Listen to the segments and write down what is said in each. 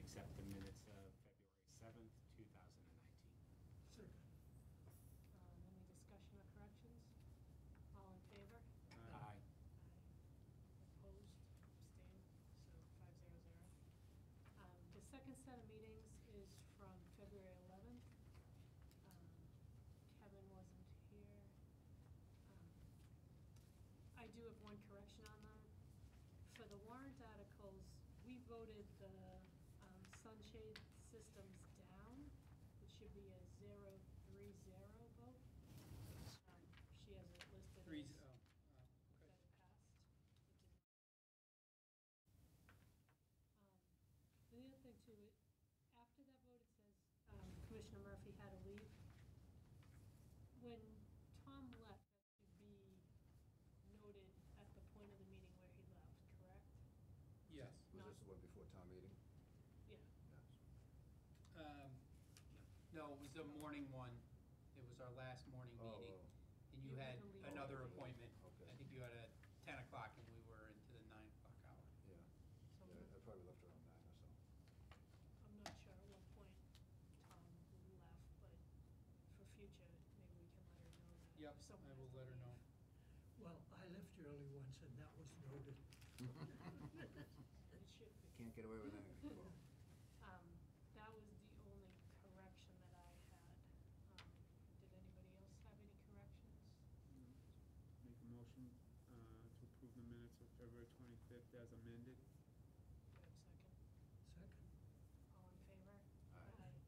accept the minutes of February 7th, 2019. Second. Any discussion or corrections? All in favor? Aye. Aye. Opposed, abstained, so 500. The second set of meetings is from February 11th. Kevin wasn't here. I do have one correction on that. For the warrant articles, we voted the sunshade systems down. It should be a 0-3-0 vote. She has it listed as Okay. that it passed. It did not. And the other thing too, after that vote, it says Commissioner Murphy had to leave. When Tom left, that should be noted at the point of the meeting where he left, correct? Yes. Was this the one before town meeting? Yeah. Yes. No, it was the morning one. It was our last morning meeting. Oh. And you You had had to leave. another Oh, appointment. okay. I think you had a 10 o'clock and we were into the 9 o'clock hour. Yeah. So Yeah, I probably left around 9 or so. I'm not sure at what point Tom left, but for future, maybe we can let her know that. Yep, if someone I has will to let her leave. know. Well, I left early once and that was noted. It should be. Can't get away with anything. That was the only correction that I had. Did anybody else have any corrections? Make a motion to approve the minutes of February 25th as amended. Do I have a second? Second. All in favor? Aye. Abstain?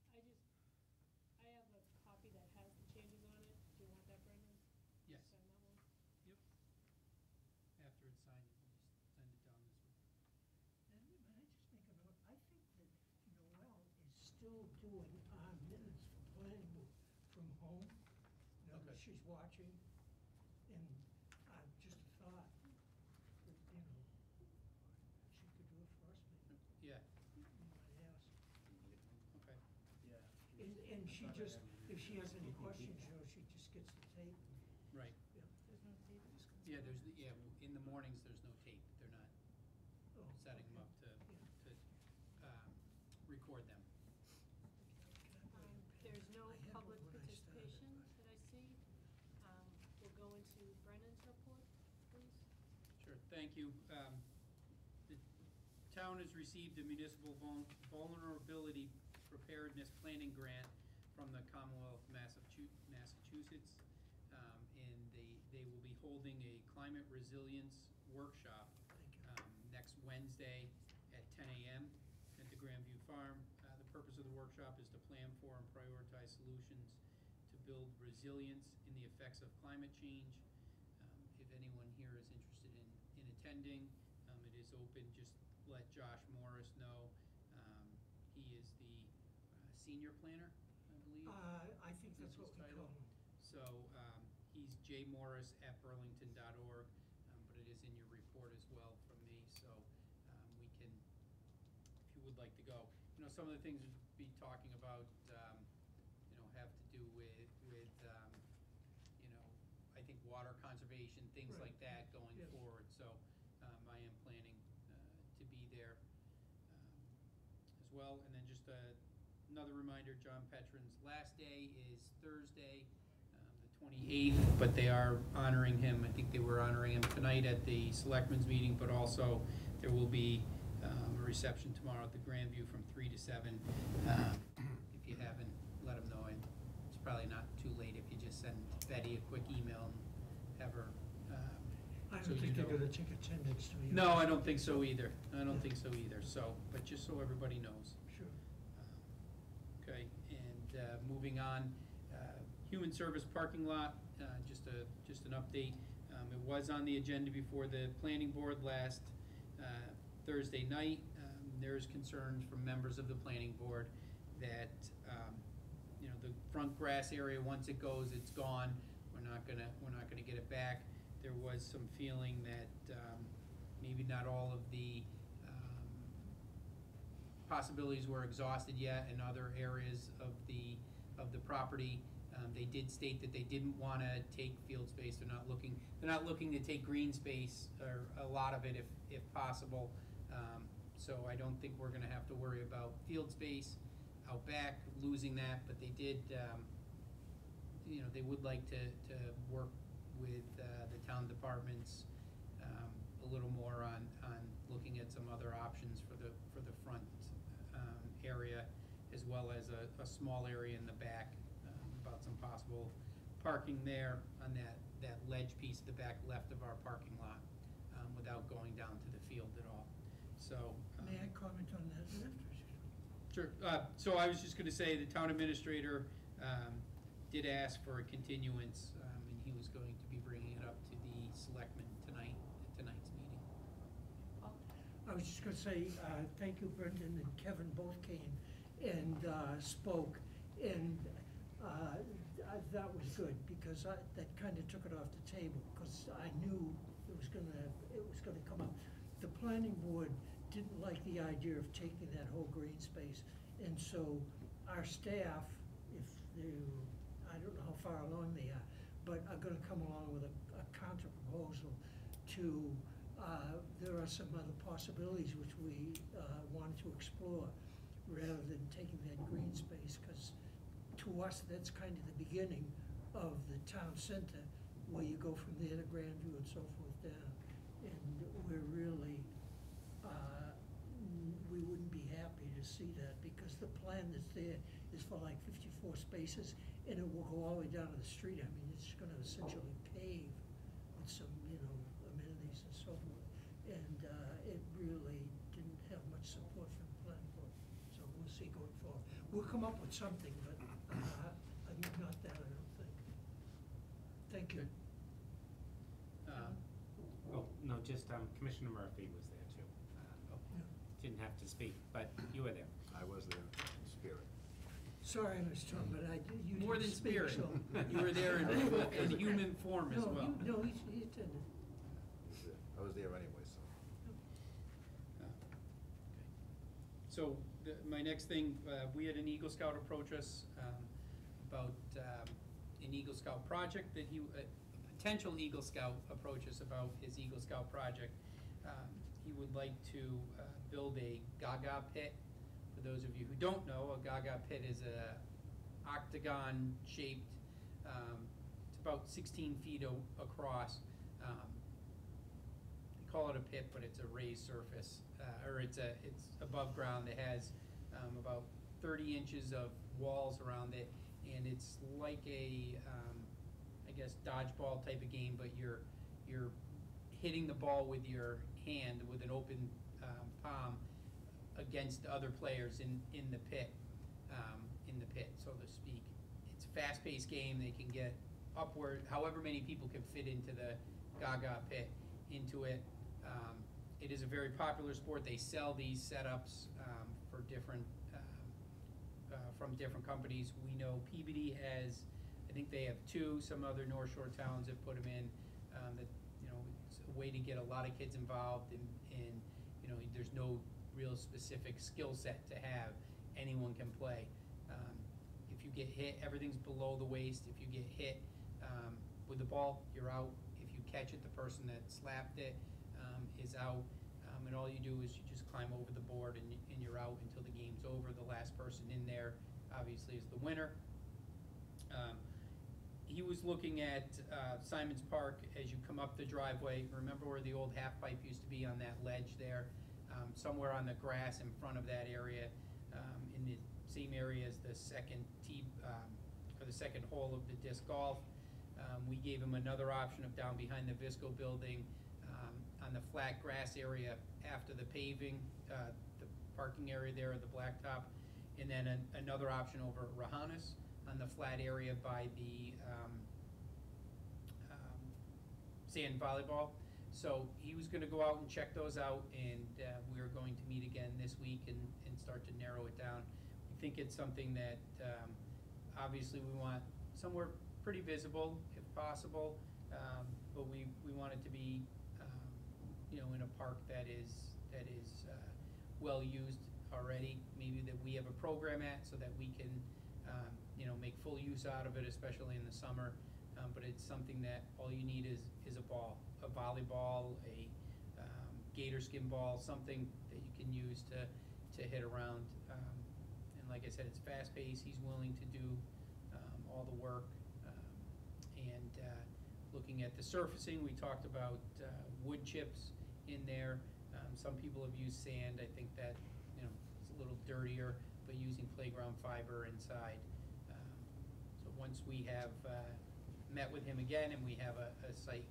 Opposed? So 4-0. I have a copy that has the changes on it. Do you want that, Brendan? Yes. Send that one? Yep. After it's signed, you can just send it down this way. And may I just make a note? I think that Noel is still doing our minutes for planning board from home. You know, Okay. she's watching, and just a thought, that, she could do it for us, maybe. Yeah, You might ask. okay. Yeah. And she just, if she has any questions, she just gets the tape. Right. Yeah. There's no tape. Yeah, in the mornings, there's no tape. They're not Oh, setting them okay. up to Yeah. record them. There's no I had public one when I started, participation but- that I see. We'll go into Brennan's report, please. Sure, thank you. The town has received a municipal vulnerability preparedness planning grant from the Commonwealth of Massachusetts. And they will be holding a climate resilience workshop Thank you. next Wednesday at 10 a.m. at the Grandview Farm. The purpose of the workshop is to plan for and prioritize solutions to build resilience in the effects of climate change. If anyone here is interested in attending, it is open. Just let Josh Morris know. He is the senior planner, I believe. I think Is that's his what we title? call them. So he's jmorris@burlington.org, but it is in your report as well from me, so we can, if you would like to go. Some of the things we'll be talking about, have to do with I think water conservation, things Right. like that going Yes. forward. So I am planning to be there as well. And then just another reminder, John Petron's last day is Thursday, the 28th, but they are honoring him. I think they were honoring him tonight at the Selectmen's meeting, but also there will be a reception tomorrow at the Grandview from 3 to 7. If you haven't, let them know. And it's probably not too late if you just send Betty a quick email and have her. I so don't you think they're know. gonna take attendance to you. No, I don't think so either. So, but just so everybody knows. Sure. Okay, and moving on, human service parking lot, just an update. It was on the agenda before the planning board last Thursday night. There's concerns from members of the planning board that the front grass area, once it goes, it's gone. We're not gonna get it back. There was some feeling that maybe not all of the possibilities were exhausted yet in other areas of the property. They did state that they didn't wanna take field space, they're not looking to take green space, or a lot of it if possible. So I don't think we're gonna have to worry about field space out back, losing that, but they did, they would like to work with the town departments a little more on looking at some other options for the front area, as well as a small area in the back, about some possible parking there on that ledge piece at the back left of our parking lot, without going down to the field at all. So. May I comment on that after? Sure. So I was just gonna say, the town administrator did ask for a continuance, and he was going to be bringing it up to the selectmen tonight, at tonight's meeting. I was just gonna say, thank you, Brendan and Kevin both came and spoke, and that was good, because that kinda took it off the table, because I knew it was gonna come up. The planning board didn't like the idea of taking that whole green space, and so our staff, if they, I don't know how far along they are, but are gonna come along with a counter proposal to, there are some other possibilities which we wanted to explore, rather than taking that green space, because to us, that's kind of the beginning of the town center, where you go from there to Grandview and so forth down. And we're really, we wouldn't be happy to see that, because the plan that's there is for like 54 spaces, and it will go all the way down to the street. I mean, it's gonna essentially pave with some, amenities and so forth. And it really didn't have much support from the planning board, so we'll see going forward. We'll come up with something, but not that, I don't think. Thank you. Well, no, just Commissioner Murphy was there too. Didn't have to speak, but you were there. I was there in spirit. Sorry, Mr. Tom, but you More than didn't speak, spirit, so. you were there in human form as well. No, he attended. I was there anyway, so. So, my next thing, we had an Eagle Scout approach us about an Eagle Scout project that a potential Eagle Scout approach us about his Eagle Scout project. He would like to build a Gaga pit. For those of you who don't know, a Gaga pit is a octagon shaped, it's about 16 feet across. They call it a pit, but it's a raised surface, or it's above ground. It has about 30 inches of walls around it, and it's like a, I guess, dodgeball type of game, but you're hitting the ball with your hand with an open palm against other players in the pit, so to speak. It's a fast-paced game. They can get upward, however many people can fit into the Gaga pit into it. It is a very popular sport. They sell these setups for different, from different companies. We know Peabody has, I think they have 2. Some other North Shore towns have put them in. That it's a way to get a lot of kids involved, and there's no real specific skill set to have. Anyone can play. If you get hit, everything's below the waist. If you get hit with the ball, you're out. If you catch it, the person that slapped it is out. And all you do is you just climb over the board, and you're out until the game's over. The last person in there, obviously, is the winner. He was looking at Simons Park as you come up the driveway. Remember where the old half pipe used to be on that ledge there? Somewhere on the grass in front of that area, in the same area as the second tee, or the second hole of the disc golf. We gave him another option of down behind the Visco building, on the flat grass area after the paving, the parking area there, the blacktop, and then another option over at Rahanis on the flat area by the sand volleyball. So he was gonna go out and check those out, and we are going to meet again this week and start to narrow it down. We think it's something that, obviously we want somewhere pretty visible if possible, but we want it to be, in a park that is well used. already, maybe that we have a program at, so that we can, you know, make full use out of it, especially in the summer. But it's something that all you need is a ball, a volleyball, a gator skin ball, something that you can use to hit around. And like I said, it's fast-paced, he's willing to do all the work. And looking at the surfacing, we talked about wood chips in there. Some people have used sand. I think that, you know, it's a little dirtier, but using playground fiber inside. So once we have met with him again and we have a site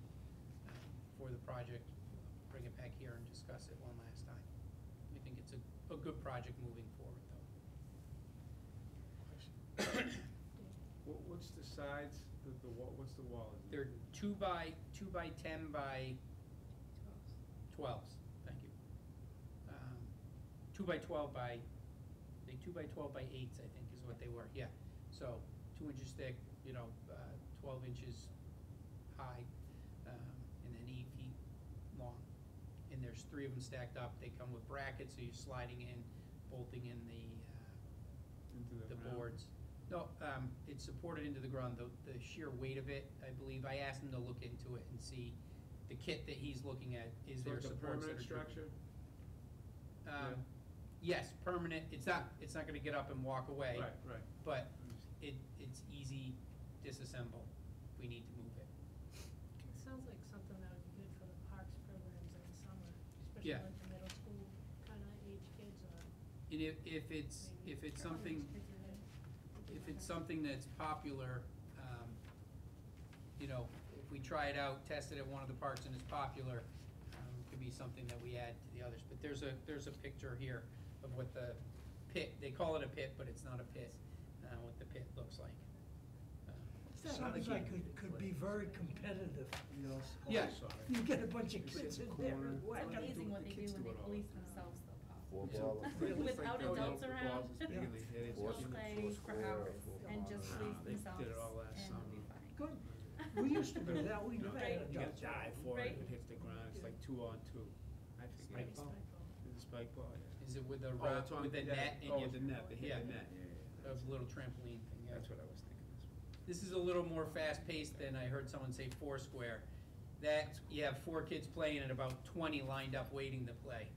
for the project, bring it back here and discuss it one last time. We think it's a good project moving forward, though. What's the sides, what's the wall? Is it- They're 2 by 10 by 12s, thank you. 2 by 12 by, 2 by 12 by 8s, I think is what they were, yeah. So 2 inches thick, you know, 12 inches high, and then 8 feet long. And there's 3 of them stacked up. They come with brackets, so you're sliding in, bolting in Into the ground? boards. No, it's supported into the ground. The sheer weight of it, I believe, I asked him to look into it and see the kit that he's looking at, is So there it's a supports that permanent are driven. structure? Um, Yes, permanent. It's not gonna get up and walk away. Right. But it's easy disassemble if we need to move it. It sounds like something that would be good for the parks programs in the summer, especially Yeah. like the middle school kind of age kids or And if it's maybe something, kids are in. if it's something that's popular, you know, if we try it out, test it at one of the parks and it's popular, it could be something that we add to the others. But there's a picture here of what the pit, they call it a pit, but it's not a pit, what the pit looks like. Sounds like it could be very competitive. Yeah. You get a bunch of kids in there corner. and whack It's them. amazing what they kids do when do they it all police the time. themselves though, Four possible. ball. Without adults around. Yeah. Four They'll play four for square, hours four and just Ah, police they did themselves it all last and it'll be summer. fine. Good. We used to do that, we never had Right. You gotta adults. dive for it, Right. if it hits the ground, it's like 2 on 2. I forget. Spike It's ball? a spike ball, yeah. Is it with the Oh, it's on- with the yeah, net and oh, you? the net, they hit yeah, the net, yeah. A little trampoline thing, yeah. That's what I was thinking as well. This is a little more fast-paced than I heard someone say Foursquare. That, you have 4 kids playing and about 20 lined up waiting to play.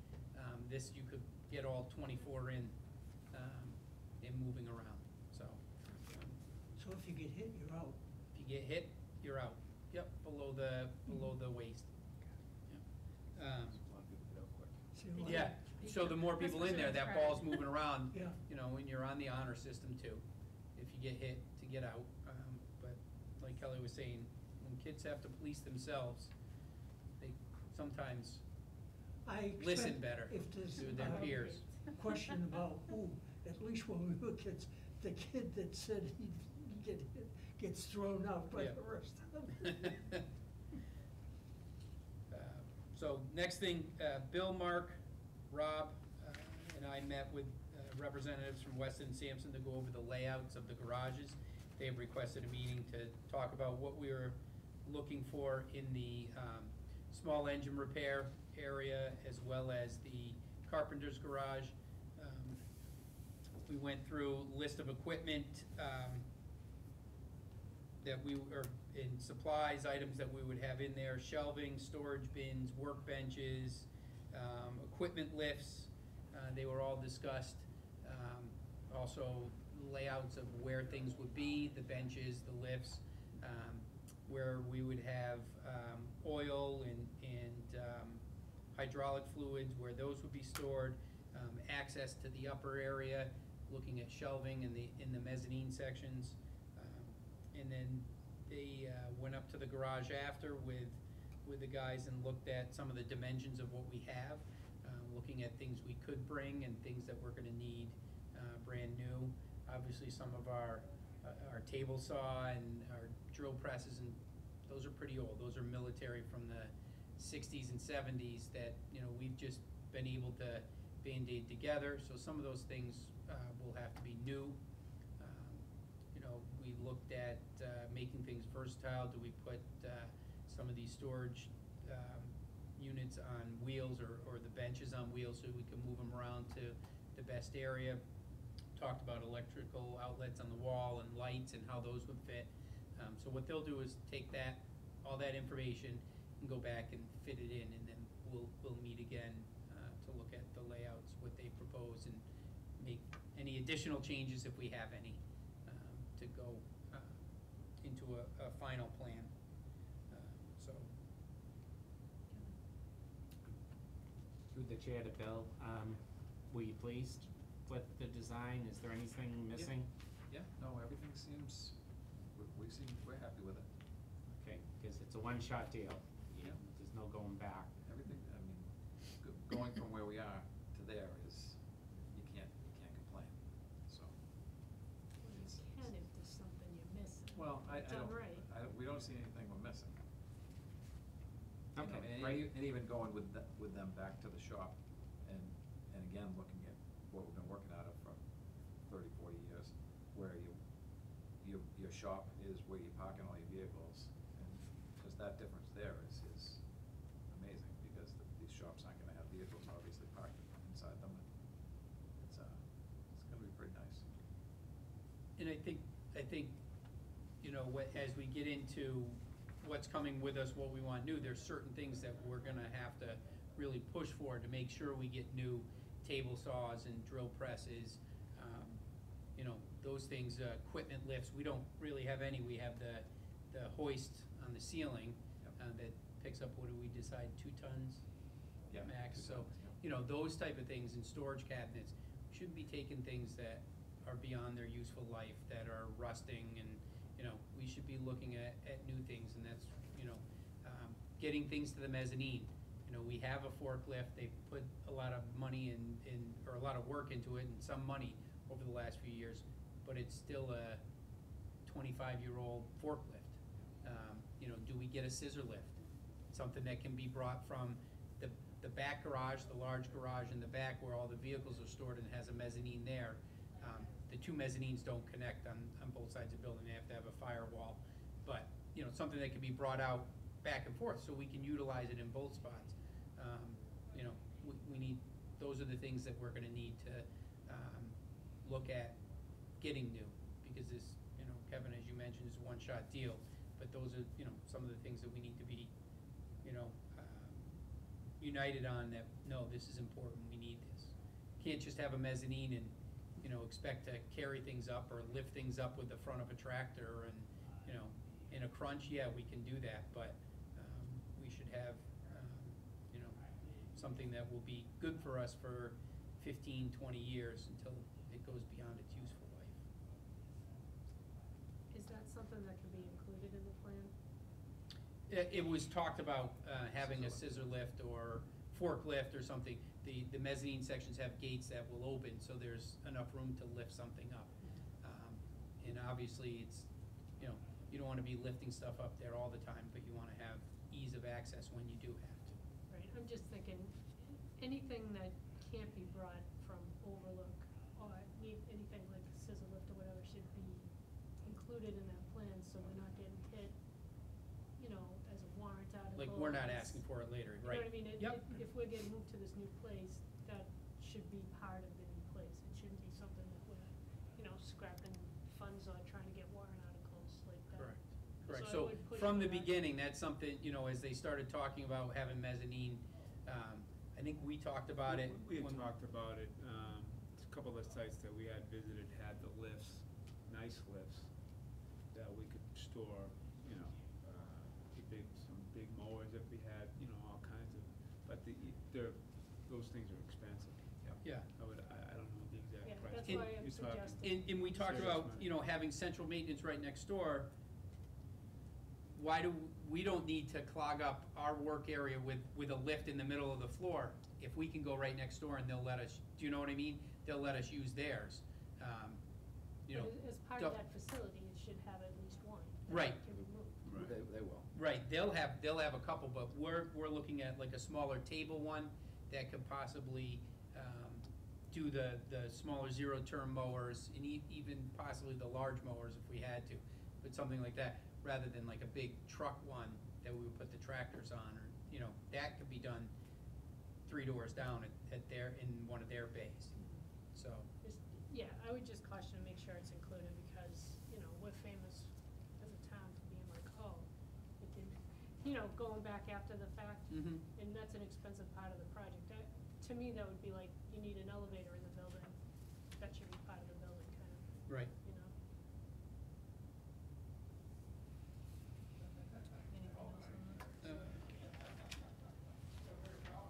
This, you could get all 24 in, and moving around, so. So if you get hit, you're out. If you get hit, you're out. Yep, below the waist. Yep. A lot of people get out quick. See what- Yeah, so the more people in there, that ball's moving around, Yeah. you know, when you're on the honor system too, if you get hit, to get out. But like Kelly was saying, when kids have to police themselves, they sometimes I listen expect better if there's to their a peers. question about who, at least when we were kids, the kid that said he'd get hit gets thrown out by Yeah. the rest of them. So next thing, Bill, Mark, Rob, and I met with representatives from Weston and Sampson to go over the layouts of the garages. They have requested a meeting to talk about what we were looking for in the small engine repair area, as well as the carpenter's garage. We went through a list of equipment that we, or in supplies, items that we would have in there, shelving, storage bins, workbenches, equipment lifts, they were all discussed. Also layouts of where things would be, the benches, the lifts, where we would have oil and hydraulic fluids, where those would be stored, access to the upper area, looking at shelving in the mezzanine sections. And then they went up to the garage after with the guys and looked at some of the dimensions of what we have, looking at things we could bring and things that we're gonna need brand new. Obviously, some of our table saw and our drill presses, and those are pretty old. Those are military from the 60s and 70s that, you know, we've just been able to Band-Aid together. So some of those things will have to be new. You know, we looked at making things versatile. Do we put some of these storage units on wheels or the benches on wheels so we can move them around to the best area. Talked about electrical outlets on the wall and lights and how those would fit. So what they'll do is take that, all that information, and go back and fit it in, and then we'll meet again to look at the layouts, what they propose, and make any additional changes if we have any, to go into a final plan. So, Through the chair to Bill, were you pleased with the design? Is there anything missing? Yeah, no, everything seems, we're happy with it. Okay, because it's a one-shot deal. Yeah. There's no going back. Everything, I mean, going from where we are to there is, you can't complain, so. Well, you It's- can if there's something you're missing. Well, I Done don't, right. we don't see anything we're missing. You know, Okay, and great. and even going with them back to the shop and again, looking at what we've been working out of for 30, 40 years, where your shop is where you're parking all your vehicles, and just that difference there is amazing, because these shops aren't gonna have vehicles obviously parked inside them, and it's gonna be pretty nice. and I think, you know, as we get into what's coming with us, what we want new, there's certain things that we're gonna have to really push for to make sure we get new table saws and drill presses. You know, those things, equipment lifts, we don't really have any. We have the hoist on the ceiling, Yep. that picks up, what do we decide, 2 tons? Yeah, Max, 2 so, tons, yeah. you know, those type of things, and storage cabinets, shouldn't be taking things that are beyond their useful life, that are rusting, and, you know, we should be looking at new things, and that's, you know, getting things to the mezzanine. You know, we have a forklift, they put a lot of money or a lot of work into it, and some money over the last few years, but it's still a 25-year-old forklift. You know, do we get a scissor lift? Something that can be brought from the back garage, the large garage in the back where all the vehicles are stored, and has a mezzanine there. The 2 mezzanines don't connect on both sides of the building, they have to have a firewall. But, you know, something that can be brought out back and forth, so we can utilize it in both spots. You know, we need, those are the things that we're gonna need to look at getting new, because this, you know, Kevin, as you mentioned, is a one-shot deal, but those are, you know, some of the things that we need to be, you know, united on, that, no, this is important, we need this. Can't just have a mezzanine and, you know, expect to carry things up or lift things up with the front of a tractor, and, you know, in a crunch, yeah, we can do that, but we should have, you know, something that will be good for us for 15, 20 years until it goes beyond its useful life. Is that something that can be included in the plan? It was talked about having a scissor lift or forklift or something. The mezzanine sections have gates that will open, so there's enough room to lift something up. And obviously, it's, you know, you don't wanna be lifting stuff up there all the time, but you wanna have ease of access when you do have to. Right, I'm just thinking, anything that can't be brought from Overlook, or anything like a scissor lift or whatever, should be included in that plan, so we're not getting hit, you know, as a warrant article. Like, we're not as- asking for it later, You right? know what I mean? Yep. If we're getting moved to this new place, that should be part of the new place. It shouldn't be something that we're, you know, scrapping funds on trying to get warrant articles like that. Correct, correct. So I So would push from for the that. beginning, that's something, you know, as they started talking about having mezzanine, I think we talked about it. We had when- talked about it, a couple of sites that we had visited had the lifts, nice lifts, that we could store, you know, some big mowers if we had, you know, all kinds of, but those things are expensive. Yeah. I don't know the exact Yeah, price. that's but why I'm you're talking- suggesting. And we talked Serious about, money. you know, having central maintenance right next door. We don't need to clog up our work area with a lift in the middle of the floor, if we can go right next door and they'll let us, do you know what I mean? They'll let us use theirs. You know, But as part of that facility, it should have at least one. Right. That can be moved. Right. They will. right, they'll have a couple, but we're looking at like a smaller table one that could possibly, do the smaller zero-turn mowers, and even possibly the large mowers if we had to, but something like that, rather than like a big truck one that we would put the tractors on, or, you know, that could be done 3 doors down in one of their bays. so. Just, yeah, I would just caution to make sure it's included because, you know, we're famous as a town for being like, oh, it did, you know, going back after the fact. Mhm. And that's an expensive part of the project. To me, that would be like, you need an elevator in the building, that should be part of the building, kind of, Right. you know? Anything else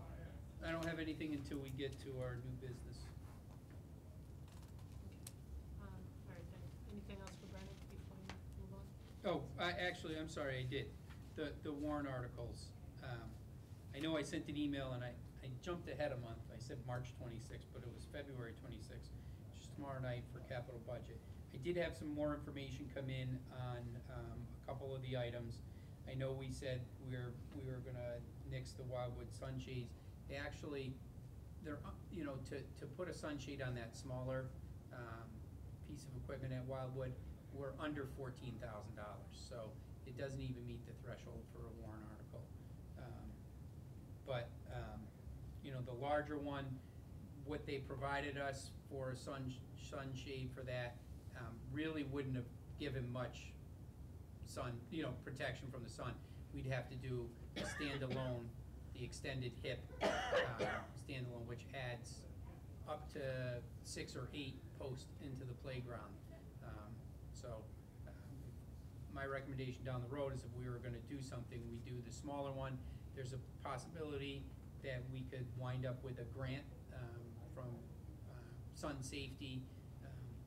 on that? I don't have anything until we get to our new business. All right, thanks. Anything else for Brendan before we move on? Oh, actually, I'm sorry, I did. The warrant articles. I know I sent an email and I jumped ahead a month. I said March 26th, but it was February 26th, just tomorrow night for capital budget. I did have some more information come in on a couple of the items. I know we said we were gonna nix the Wildwood sunshades. They actually, they're, you know, to put a sunshade on that smaller piece of equipment at Wildwood, we're under $14,000. So it doesn't even meet the threshold for a warrant article. You know, the larger one, what they provided us for a sunshade for that really wouldn't have given much protection from the sun. We'd have to do a standalone, the extended hip standalone, which adds up to 6 or 8 posts into the playground. My recommendation down the road is if we were gonna do something, we do the smaller one. There's a possibility that we could wind up with a grant from Sun Safety,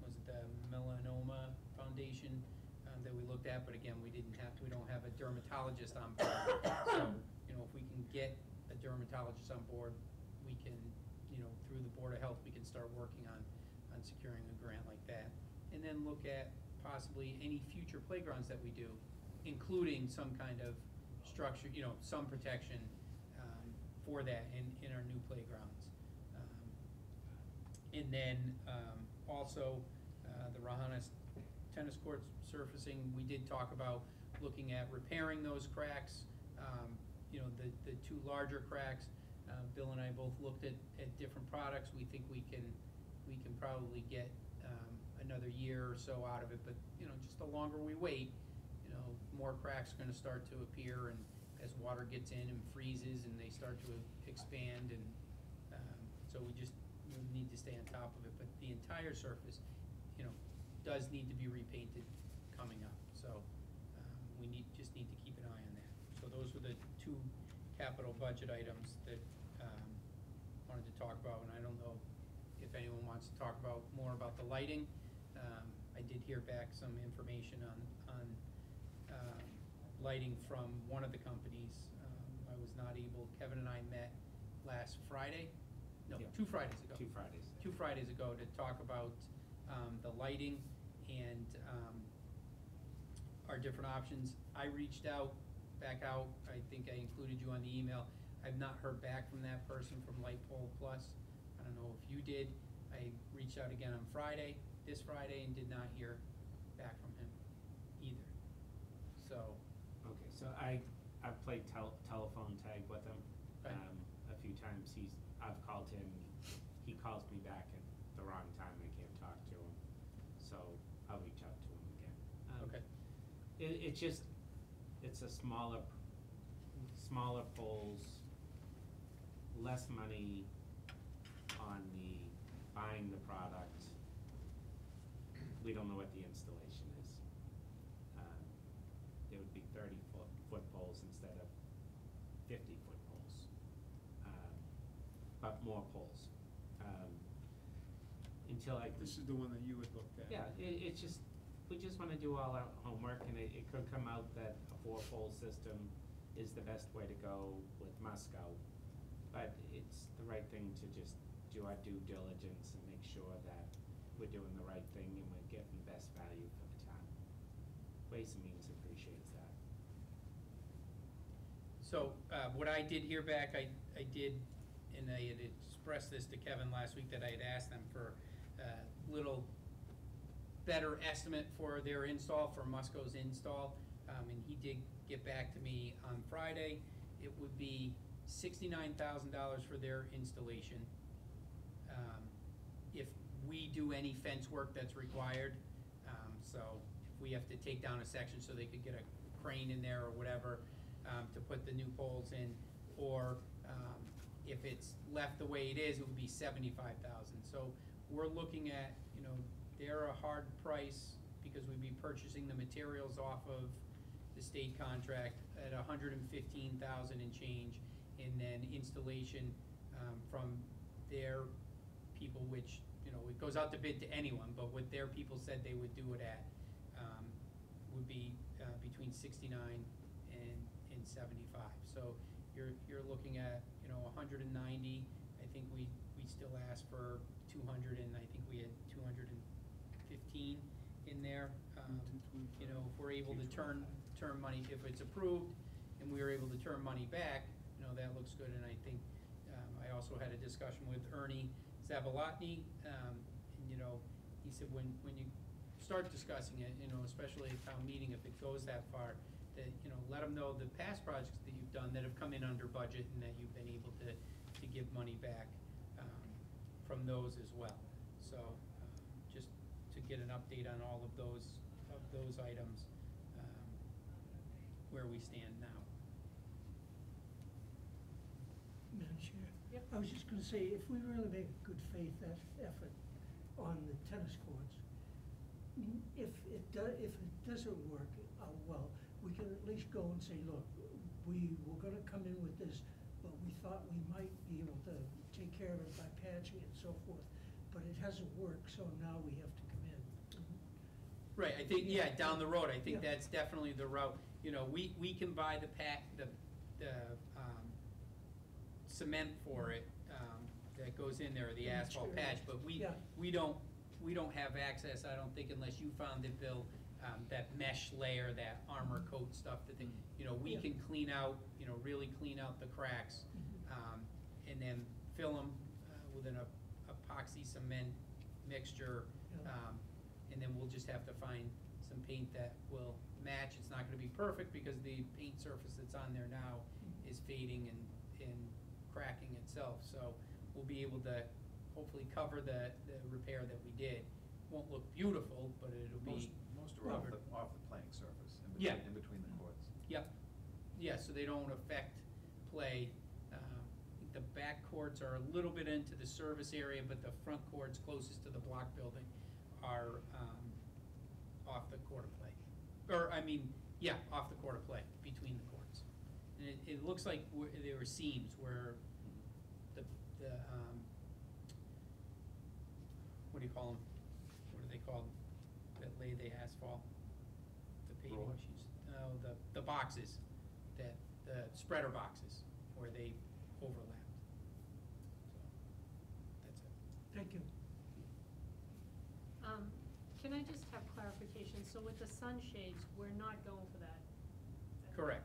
was it the Melanoma Foundation that we looked at, but again, we don't have a dermatologist on board. So, you know, if we can get a dermatologist on board, we can, you know, through the Board of Health, we can start working on securing a grant like that. And then look at possibly any future playgrounds that we do, including some kind of structure, you know, some protection for that in our new playgrounds. And then also the Rahanas tennis courts surfacing, we did talk about looking at repairing those cracks. You know, the 2 larger cracks, Bill and I both looked at different products. We think we can probably get another year or so out of it, but you know, just the longer we wait, you know, more cracks are gonna start to appear, and as water gets in and freezes and they start to expand, and so we need to stay on top of it. But the entire surface, you know, does need to be repainted coming up, so we just need to keep an eye on that. So those were the 2 capital budget items that wanted to talk about, and I don't know if anyone wants to talk about more about the lighting. I did hear back some information on lighting from one of the companies. I was not able, Kevin and I met last Friday, no, Yeah. 2 Fridays ago. 2 Fridays. 2 Fridays ago to talk about the lighting and our different options. I reached back out, I think I included you on the email. I've not heard back from that person from Light Pole Plus. I don't know if you did. I reached out again on this Friday, and did not hear back from him either. So. Okay, so I've played telephone tag with him Okay. a few times. I've called him, he calls me back at the wrong time, I can't talk to him, so I'll reach out to him again. Okay. It's a smaller poles, less money on the buying the product. We don't know what the installation is. It would be 30-foot poles instead of 50-foot poles, but more poles. Until This is the one that you had looked at. yeah, we just wanna do all our homework, and it could come out that a 4-pole system is the best way to go with Musco. But it's the right thing to just do our due diligence and make sure that we're doing the right thing and we're getting the best value for the town. Ways and Means appreciates that. So, what I did hear back, I did, and I had expressed this to Kevin last week, that I had asked them for a little better estimate for their install, for Musco's install, and he did get back to me on Friday. It would be $69,000 for their installation. If we do any fence work that's required. So if we have to take down a section so they could get a crane in there or whatever, to put the new poles in, or, if it's left the way it is, it would be $75,000. So we're looking at, you know, they're a hard price because we'd be purchasing the materials off of the state contract at $115,000 and change, and then installation, from their people, which, you know, it goes out to bid to anyone, but what their people said they would do it at, would be, between 69 and 75. So you're looking at, you know, 190. I think we still asked for 200, and I think we had 215 in there. You know, if we're able to turn money, if it's approved, and we were able to turn money back, you know, that looks good. And I think, I also had a discussion with Ernie Zabalotny, and, you know, he said when you start discussing it, you know, especially at town meeting, if it goes that far, that, you know, let them know the past projects that you've done that have come in under budget and that you've been able to give money back, from those as well. So, just to get an update on all of those items, where we stand now. Madam Chair? Yep. I was just gonna say, if we really make a good faith effort on the tennis courts, if it doesn't work out well, we can at least go and say, look, we were gonna come in with this, but we thought we might be able to take care of it by patching and so forth, but it hasn't worked, so now we have to come in. Right, I think, yeah, down the road, I think Yeah. that's definitely the route. You know, we can buy the cement for it, that goes in there, the The asphalt patch, materials. but Yeah. we don't have access, I don't think, unless you found it, Bill, that mesh layer, that armor coat stuff, that they, you know, we Yeah. can clean out, you know, really clean out the cracks, and then fill them with an epoxy cement mixture, Yeah. and then we'll just have to find some paint that will match. It's not gonna be perfect because the paint surface that's on there now is fading and cracking itself, so we'll be able to hopefully cover the repair that we did. Won't look beautiful, but it'll be Most are off covered. the playing surface, Yeah. in between the courts. Yep, yeah, so they don't affect play. The back courts are a little bit into the service area, but the front courts closest to the block building are, off the court of play. Or, I mean, yeah, off the court of play, between the courts. And it looks like there were seams where the, what do you call them? What are they called, that lay the asphalt? The paving Roller? machines? No, the boxes, the spreader boxes, where they overlapped. So, that's it. Thank you. Can I just have clarification? So with the sunshades, we're not going for that? Correct.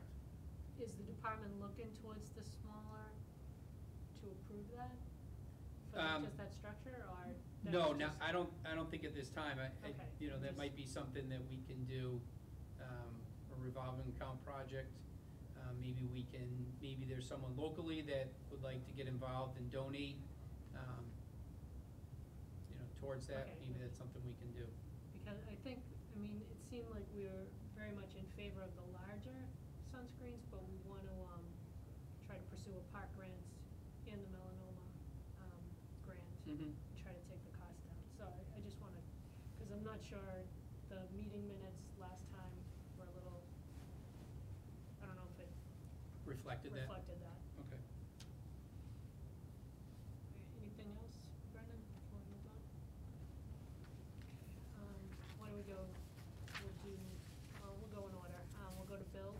Is the department looking towards the smaller to approve that? For just that structure, or? that's No, no, just- I don't think at this time. Okay. You know, that Just- might be something that we can do, a revolving account project. Maybe there's someone locally that would like to get involved and donate, you know, towards that. Okay. Maybe that's something we can do. Because I think, I mean, it seemed like we were very much in favor of the larger sunscreens, but we want to try to pursue a park grants and the melanoma grant, Mhm. try to take the cost down. So I just want to, because I'm not sure, the meeting minutes last time were a little, I don't know if it Reflected that? reflected that. Okay. Anything else, Brendan, before we move on? Why don't we go, we'll go in order. We'll go to Bill.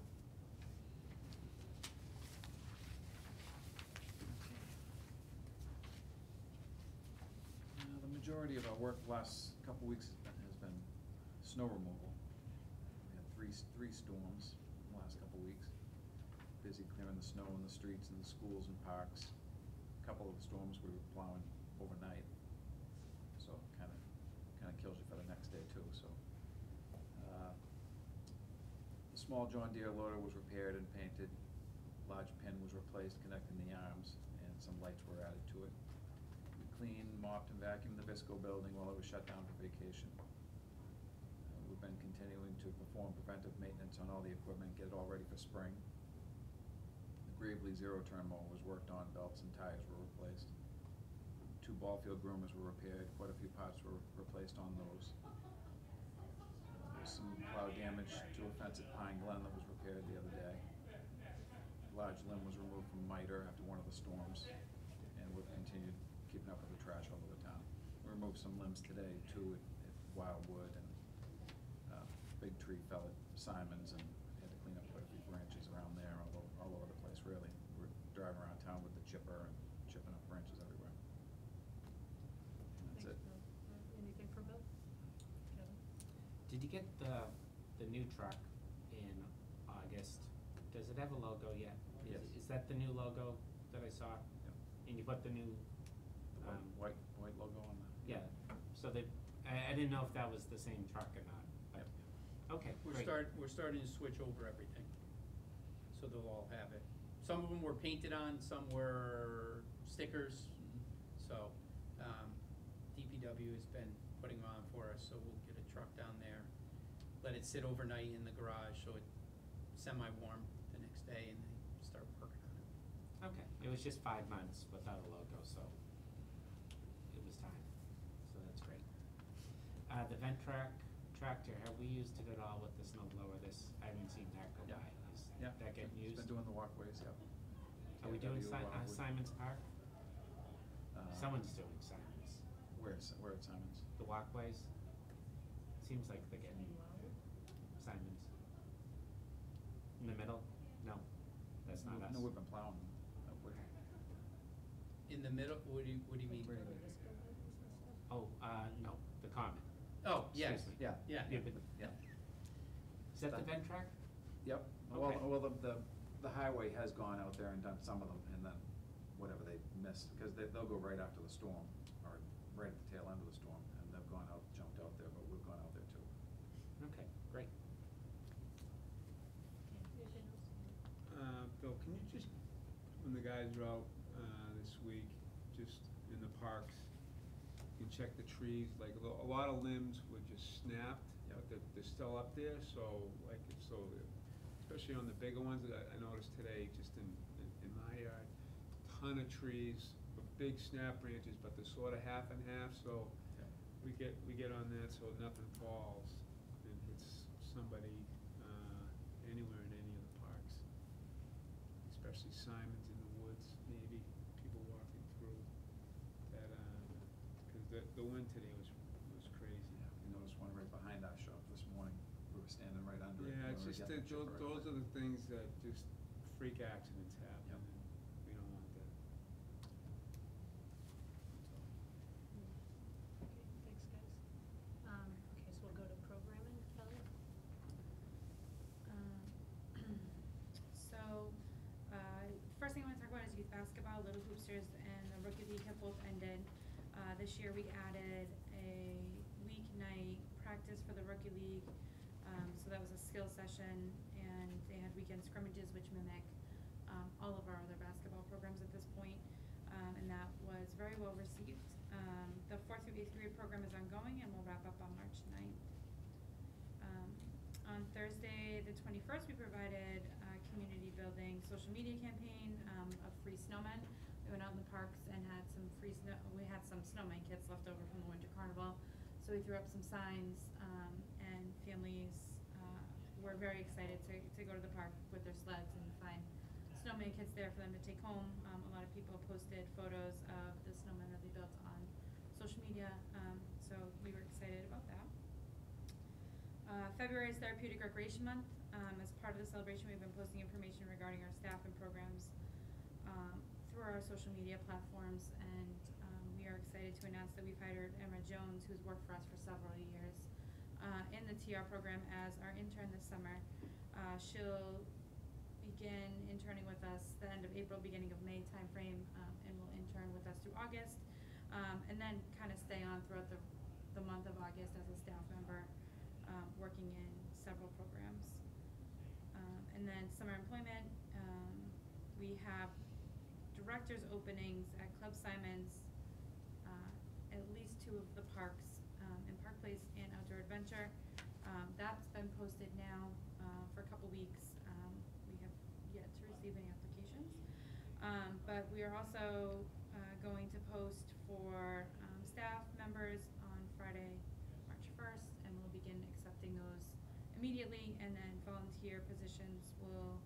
The majority of our work the last couple weeks has been snow removal. We had three storms in the last couple weeks. Busy clearing the snow in the streets and the schools and parks. A couple of the storms we were plowing overnight, so kinda kills you for the next day too, so. The small John Deere loader was repaired and painted. Large pin was replaced connecting the arms, and some lights were added to it. We cleaned, mopped, and vacuumed the Visco building while it was shut down for vacation. We've been continuing to perform preventive maintenance on all the equipment, get it all ready for spring. The Gravely zero-turn mower was worked on, belts and tires were replaced. 2 ball field groomers were repaired, quite a few parts were replaced on those. There was some plow damage to a fence at Pine Glen that was repaired the other day. Large limb was removed from Mitre after one of the storms, and we've continued keeping up with the trash all over town. We removed some limbs today too at Wildwood, and big tree fell at Simon's, and had to clean up quite a few branches around there, all over the place really. We're driving around town with the chipper and chipping up branches everywhere. And that's it. Thanks, Bill. Anything for Bill? Kevin? Did you get the new truck in August? Does it have a logo yet? Yes. Is that the new logo that I saw? Yep. And you put the new, The white logo on the. yeah, so I didn't know if that was the same truck or not, but, okay, We're great. we're starting to switch over everything, so they'll all have it. Some of them were painted on, some were stickers, so, DPW has been putting them on for us, so we'll get a truck down there, let it sit overnight in the garage, so it's semi-warm the next day, and then start working on it. Okay, it was just 5 months without a logo, so it was time, so that's great. The Ventrac tractor, have we used it at all with the snow blower? I haven't seen that go Yeah. by. Is Yeah. that getting used? It's been doing the walkways, yep. Are we doing Wildwood. Simon's Park? Someone's doing Simon's. Where at Simon's? The walkways? Seems like they're getting Simon's. In the middle? No, that's not us. No, we've been plowing. In the middle, what do you mean? Where do you mean? Oh, no, the common. Oh, yes, Excuse me. Yeah. yeah. Yeah, but, Yeah. is that the Ventrac? Yep. Okay. Well, the highway has gone out there and done some of them, and then whatever they missed, because they'll go right after the storm, or right at the tail end of the storm, and they've gone out, jumped out there, but we've gone out there too. Okay, great. Anything else? Bill, can you just, when the guys are out, this week, just in the parks, you can check the trees, like a lot of limbs were just snapped, Yep. but they're still up there, so especially on the bigger ones, I noticed today, just in my yard, ton of trees with big snap branches, but they're sorta half and half, so Yep. we get on that so nothing falls and hits somebody, anywhere in any of the parks. Especially Simon's in the woods, maybe, people walking through that, cause the wind today was crazy. Yeah, we noticed one right behind our shop this morning. We were standing right under it. Yeah, when it's we were just getting that the chipper. those are the things that just freak accidents happen, Yep. and we don't want that. Okay, thanks, guys. Okay, so we'll go to programming, Kelly? So, first thing I want to talk about is youth basketball. Little Hoopsters and the Rookie League have both ended. This year we added a weeknight practice for the Rookie League. So that was a skill session, and they had weekend scrimmages, which mimic all of our other basketball programs at this point. And that was very well received. The 4th through 8th grade program is ongoing, and we'll wrap up on March 9th. On Thursday, the 21st, we provided a community building social media campaign of free snowmen. We went out in the parks and had some we had some snowman kits left over from the winter carnival. So we threw up some signs, and families were very excited to go to the park with their sleds and find snowman kits there for them to take home. A lot of people posted photos of the snowmen that they built on social media, so we were excited about that. February is Therapeutic Recreation Month. As part of the celebration, we've been posting information regarding our staff and programs through our social media platforms, and we are excited to announce that we've hired Emma Jones, who's worked for us for several years in the TR program as our intern this summer. She'll begin interning with us the end of April, beginning of May timeframe, and will intern with us through August, and then kind of stay on throughout the month of August as a staff member, working in several programs. And then summer employment, we have directors openings at Club Simon's, at least 2 of the parks, in Park Place and Outdoor Adventure. That's been posted now for a couple weeks. We have yet to receive any applications. But we are also going to post for staff members on Friday, March 1st, and we'll begin accepting those immediately, and then volunteer positions will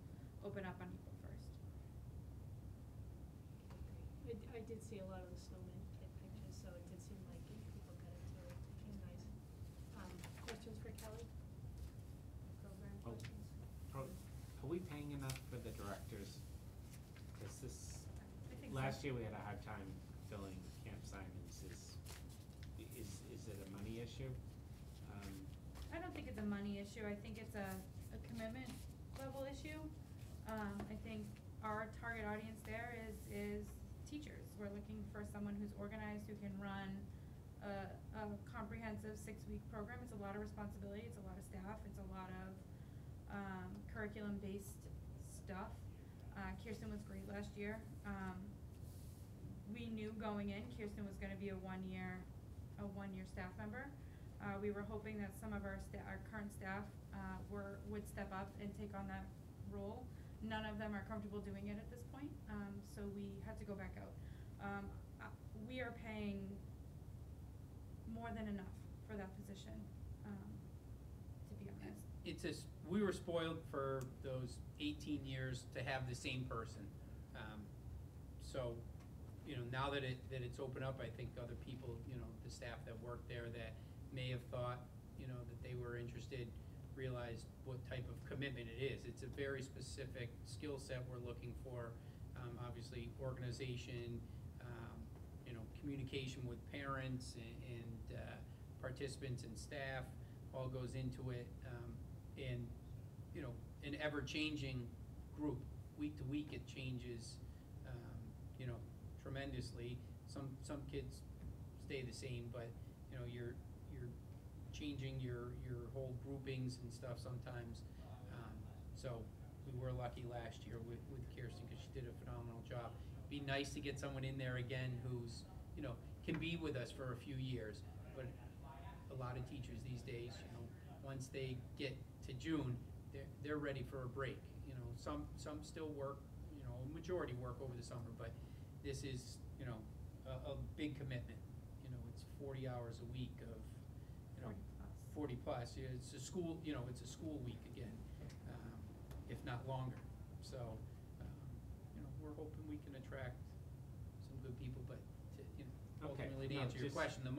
open up on April 1st. I did see a lot of the snowmen get pictures, so it did seem like people got into it. It came nice. Questions for Kelly? Program Oh. questions? Are we paying enough for the directors? Cause this, I think last so. year we had a hard time filling Camp Simons. Is it a money issue? I don't think it's a money issue. I think it's a commitment level issue. I think our target audience there is teachers. We're looking for someone who's organized, who can run a comprehensive 6-week program. It's a lot of responsibility, it's a lot of staff, it's a lot of curriculum-based stuff. Kirsten was great last year. We knew going in, Kirsten was gonna be a one-year staff member. We were hoping that some of our current staff would step up and take on that role. None of them are comfortable doing it at this point, so we had to go back out. We are paying more than enough for that position, to be honest. We were spoiled for those 18 years to have the same person. So, now that it's open up, I think other people, the staff that work there that may have thought, that they were interested, realized what type of commitment it is. It's a very specific skill set we're looking for. Obviously, organization, communication with parents and participants and staff all goes into it. And, an ever-changing group. Week to week, it changes, tremendously. Some kids stay the same, but, you're changing your whole groupings and stuff sometimes. So we were lucky last year with Kirsten because she did a phenomenal job. Be nice to get someone in there again who's, can be with us for a few years. But a lot of teachers these days, once they get to June, they're ready for a break. Some still work, majority work over the summer, but this is, a big commitment. It's 40 hours a week of, 40 plus. It's a school, it's a school week again, if not longer. So, we're hoping we can attract some good people, but Okay, ultimately to no, answer your just- question, the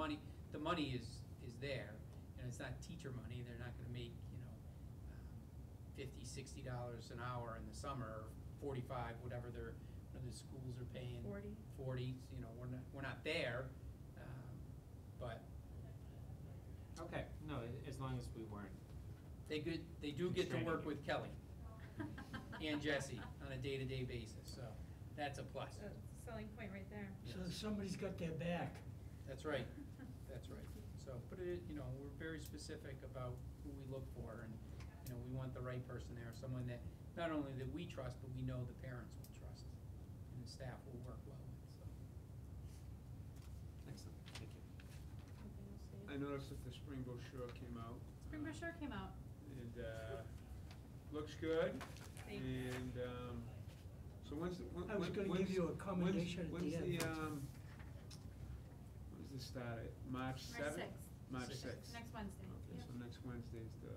money is there, and it's not teacher money. They're not gonna make, $50, $60 an hour in the summer, or 45, whatever the schools are paying. 40, we're not there, but Okay, no, as long as we weren't. they do get to work Constraining you. with Kelly and Jesse on a day-to-day basis, so that's a plus. That's a selling point right there. So Yes. somebody's got their back. That's right, that's right. So, but we're very specific about who we look for, and, we want the right person there, someone that, not only that we trust, but we know the parents will trust, and the staff will work well with, so. Excellent, thank you. Anything else, Dave? I noticed that the spring brochure came out. Spring brochure came out. And, looks good. Thank And, so when's the, I was gonna give you a commendation at the when's end. When's the start at, March March 7th? 6th. March Sixth. 6th. Next Wednesday. Okay, Yep. so next Wednesday's the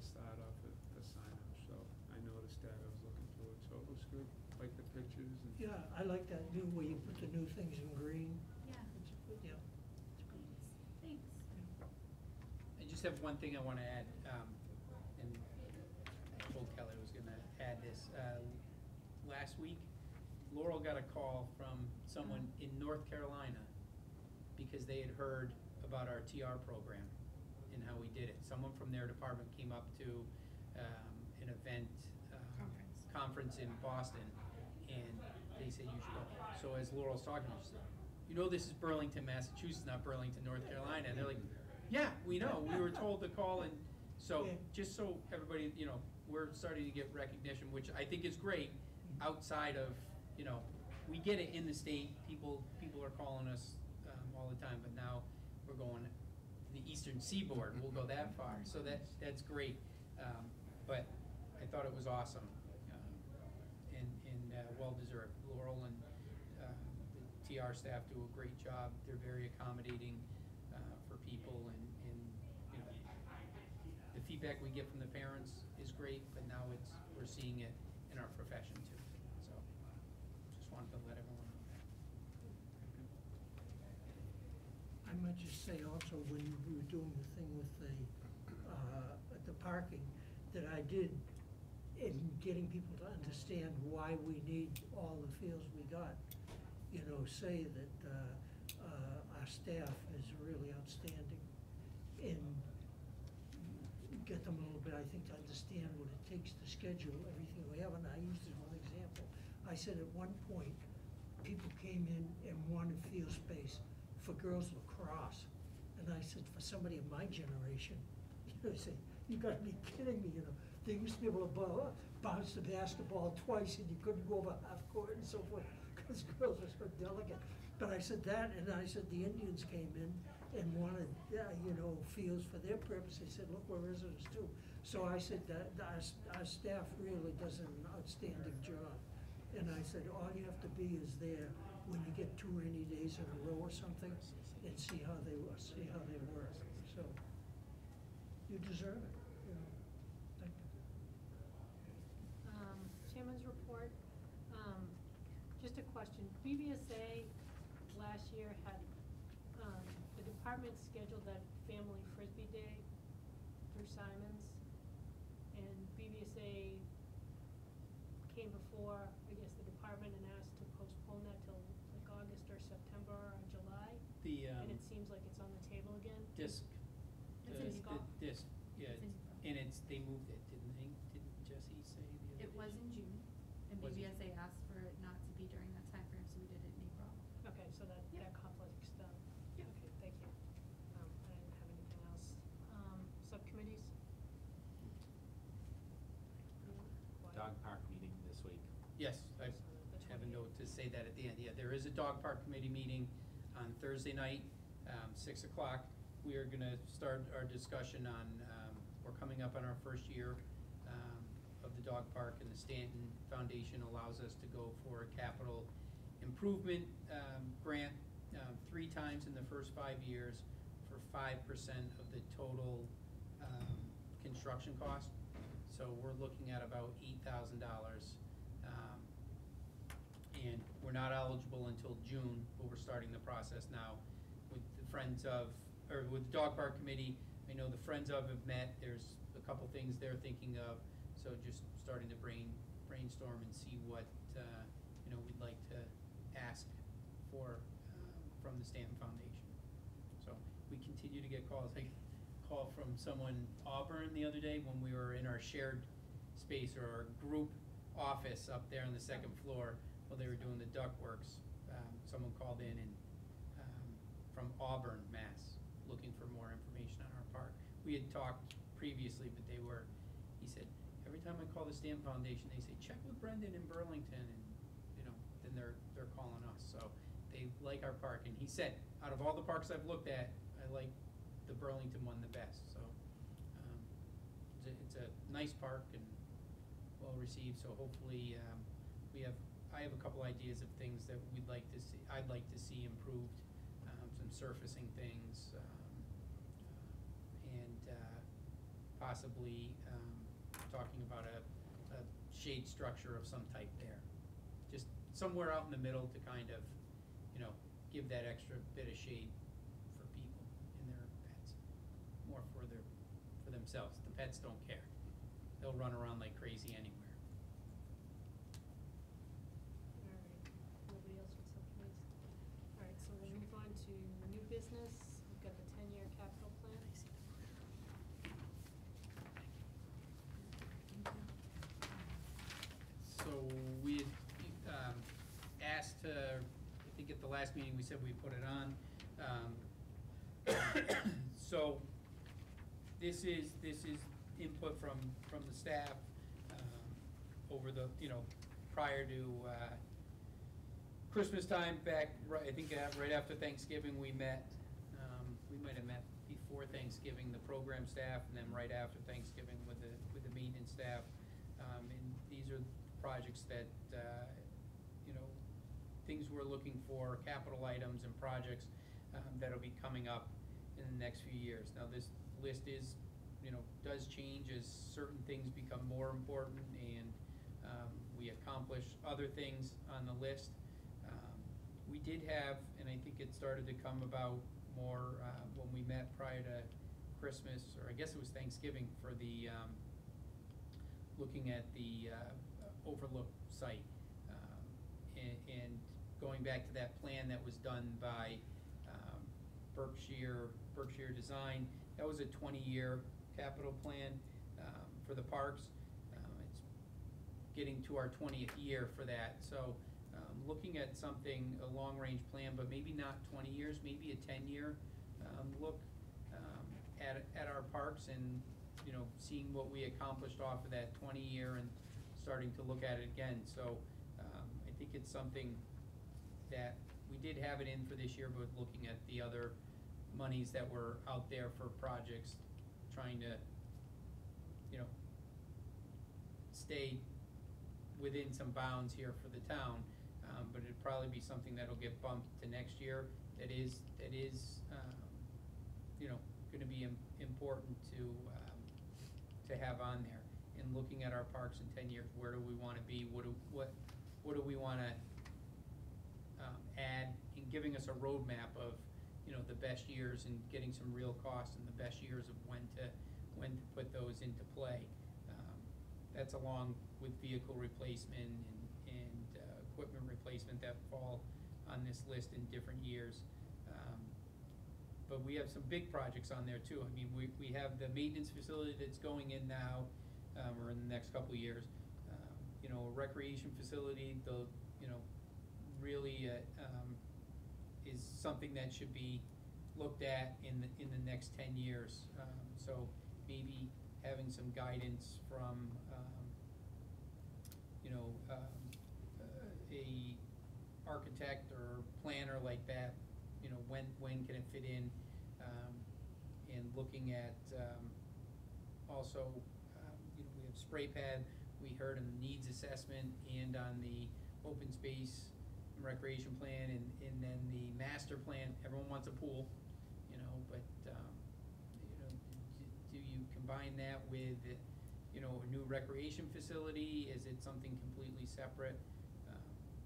start off of the sign up, so I noticed that, I was looking through it, so it looks good, like the pictures and. Yeah, I like that new, where you put the new things in green. Yeah. It's good, yeah. It's good. Thanks. I just have one thing I wanna add, and I told Kelly I was gonna add this. Last week, Laurel got a call from someone in North Carolina because they had heard about our TR program and how we did it. Someone from their department came up to an event, conference in Boston, and they said you should go. So as Laurel's talking, she said, this is Burlington, Massachusetts, not Burlington, North Carolina. And they're like, yeah, we know. We were told to call. And so Yeah. just so everybody, we're starting to get recognition, which I think is great outside of, we get it in the state. People are calling us all the time, but now we're going the eastern seaboard, we'll go that far, so that's great. But I thought it was awesome, and well-deserved. Laurel and the TR staff do a great job. They're very accommodating for people, and you know, the feedback we get from the parents is great, but now we're seeing it in our profession too. So just wanted to let everyone know that. I might just say also, when we were doing the thing with the parking, that I did, in getting people to understand why we need all the fields we got, you know, say that our staff is really outstanding, and get them a little bit, I think, to understand what it takes to schedule everything we have. And I used as one example, I said at one point, people came in and wanted field space for girls lacrosse. And I said, for somebody of my generation, you know, say, you gotta be kidding me, you know. They used to be able to bounce the basketball twice and you couldn't go over half court and so forth, because girls are so delicate. But I said that, and I said the Indians came in and wanted, you know, fields for their purpose. They said, look, we're residents too. So I said that our staff really does an outstanding job. And I said, all you have to be is there when you get 2 rainy days in a row or something, and see how they work. So you deserve it. You know. Thank you. Chairman's report. Just a question. BVSA last year had the department scheduled that family frisbee day through Simons, and BVSA came before, I guess, the department and asked to postpone that till like August or September or July. And it seems like it's on the table again. Disc. It's in The April. disc, yeah, It's in April. and they moved it, didn't they? Didn't Jesse say the other day? It was in June, and Was it? BVSA asked for it not to be during that time frame, so we did it in April. Okay, so that conflict's done. Yep. Okay, thank you. I didn't have anything else. Subcommittees? Dog park meeting this week. Yes, I The have a 28th. note to say that at the end. Yeah, there is a dog park committee meeting on Thursday night, 6 o'clock. We are gonna start our discussion on, we're coming up on our first year of the dog park, and the Stanton Foundation allows us to go for a capital improvement grant 3 times in the first 5 years for 5% of the total construction cost. So we're looking at about $8,000. And we're not eligible until June, but we're starting the process now with the with the Dog Park Committee. I know the Friends of have met. There's a couple things they're thinking of, so just starting to brainstorm and see what, you know, we'd like to ask for from the Stanton Foundation. So we continue to get calls. I call from someone, Auburn, the other day when we were in our shared space or our group office up there on the 2nd floor while they were doing the ductworks. Someone called in and from Auburn, Mass, looking for more information on our park. We had talked previously, but he said, every time I call the Stanton Foundation, they say, check with Brendan in Burlington, and you know, then they're calling us. So they like our park, and he said, out of all the parks I've looked at, I like the Burlington one the best. So it's a nice park and well received. So hopefully I have a couple ideas of things that I'd like to see improved, some surfacing things, and possibly talking about a shade structure of some type there. Just somewhere out in the middle to kind of, you know, give that extra bit of shade for people and their pets, more for themselves. The pets don't care. They'll run around like crazy anywhere. All right, nobody else with subcommittees? All right, so we'll move on to new business. We've got the 10-year capital plan. So we had asked to, I think at the last meeting, we said we'd put it on. So this is input from the staff over the, you know, prior to Christmas time back, right, I think right after Thanksgiving, we met, we might have met before Thanksgiving, the program staff, and then right after Thanksgiving with the maintenance staff. And these are projects that, you know, things we're looking for, capital items and projects, that'll be coming up in the next few years. Now, this list is, you know, does change as certain things become more important and, we accomplish other things on the list. We did have, and I think it started to come about more, when we met prior to Christmas, or I guess it was Thanksgiving, for the, looking at the, overlook site. And going back to that plan that was done by, Berkshire Design, that was a 20-year capital plan, for the parks. It's getting to our 20th year for that, so, looking at something, a long-range plan, but maybe not 20 years, maybe a 10-year, look, at our parks and, you know, seeing what we accomplished off of that 20-year and starting to look at it again. So, I think it's something that we did have it in for this year, but looking at the other monies that were out there for projects, trying to, you know, stay within some bounds here for the town, but it'd probably be something that'll get bumped to next year. That is, you know, gonna be important to have on there. And looking at our parks in 10 years, where do we wanna be, what do we wanna add, and giving us a roadmap of, you know, the best years and getting some real costs and the best years of when to put those into play. That's along with vehicle replacement and equipment replacement that fall on this list in different years. But we have some big projects on there too. I mean, we have the maintenance facility that's going in now, or in the next couple of years. You know, a recreation facility, you know, really, is something that should be looked at in the next 10 years. So maybe having some guidance from, you know, a architect or planner like that, you know, when can it fit in, and looking at, also, you know, we have spray pad, we heard in the needs assessment and on the open space and recreation plan, and then the master plan, everyone wants a pool, you know, but, you know, do you combine that with, you know, a new recreation facility? Is it something completely separate?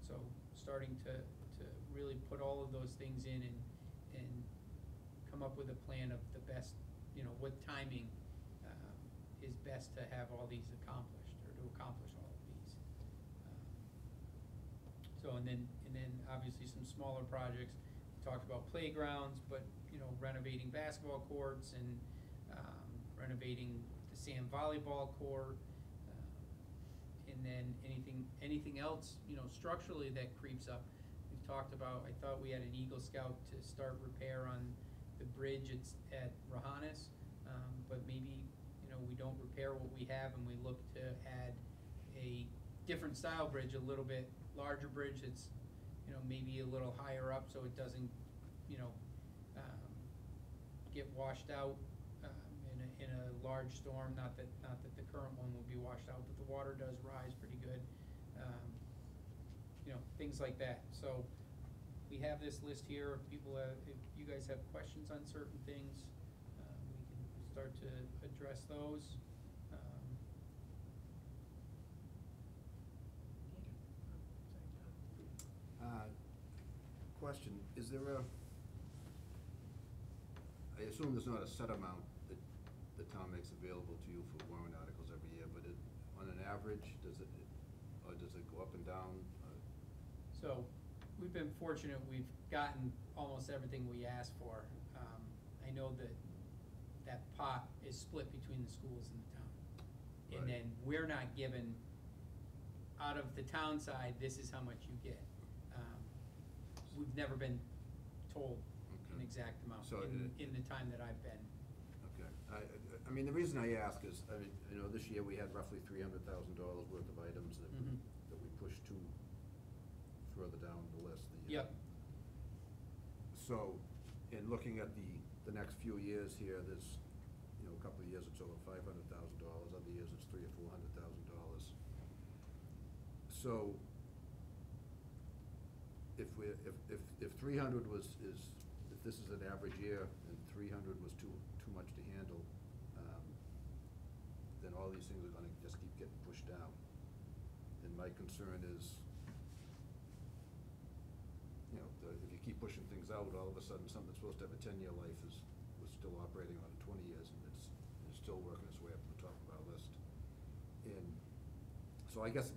So starting to really put all of those things in and come up with a plan of the best, you know, what timing is best to have all these accomplished, or to accomplish all of these. So and then obviously some smaller projects. We talked about playgrounds, but, you know, renovating basketball courts and renovating the sand volleyball court, and then anything else, you know, structurally that creeps up. We've talked about, I thought we had an Eagle Scout to start repair on the bridge at Rohannes, but maybe, you know, we don't repair what we have and we look to add a different style bridge, a little bit larger bridge that's, you know, maybe a little higher up so it doesn't, you know, get washed out in a large storm. Not that the current one will be washed out, but the water does rise pretty good. You know, things like that. So we have this list here. If you guys have questions on certain things, we can start to address those. Question, is there I assume there's not a set amount that the town makes available to you for warrant articles every year, but on an average, does it go up and down? So, we've been fortunate, we've gotten almost everything we asked for. I know that pot is split between the schools and the town. And Right. then we're not given, out of the town side, this is how much you get. We've never been told an Okay. exact amount So in the time that I've been. Okay, I mean, the reason I ask is, I mean, you know, this year we had roughly $300,000 worth of items that Mhm. that we pushed to further down the list. Yep. So, in looking at the next few years here, there's, you know, a couple of years it's over $500,000, other years it's $300,000 or $400,000. So, if 300 if this is an average year and 300 was too much to handle, then all these things are gonna just keep getting pushed down. And my concern is, you know, if you keep pushing things out, all of a sudden, something that's supposed to have a 10-year life was still operating on 20 years, and it's still working its way up to the top of our list. And so I guess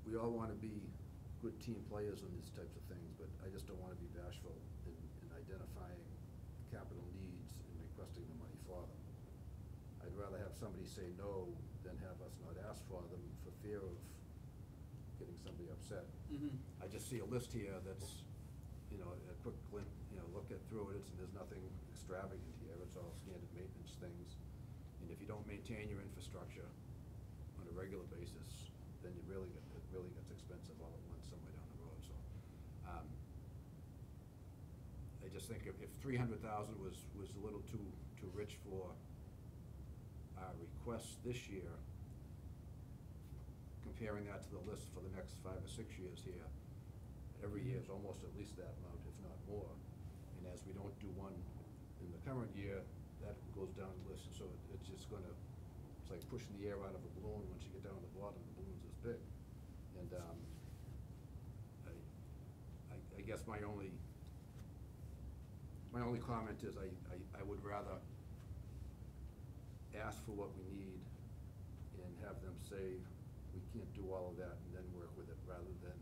we all wanna be good team players on these types of things, but I just don't wanna be bashful in identifying capital needs and requesting the money for them. I'd rather have somebody say no than have us not ask for them for fear of getting somebody upset. Mm-hmm. I just see a list here that's, you know, a quick look through it, and there's nothing extravagant here, it's all standard maintenance things. And if you don't maintain your infrastructure on a regular basis, then it really gets expensive all at once somewhere down the road, so. I just think if 300,000 was a little too rich for our requests this year, comparing that to the list for the next 5 or 6 years here, every year is almost at least that amount, if not more. And as we don't do one in the current year, that goes down the list, and so it's just gonna, it's like pushing the air out of a balloon. Once you get down to the bottom, the balloon's this big. And I guess my only comment is I would rather ask for what we need and have them say we can't do all of that and then work with it, rather than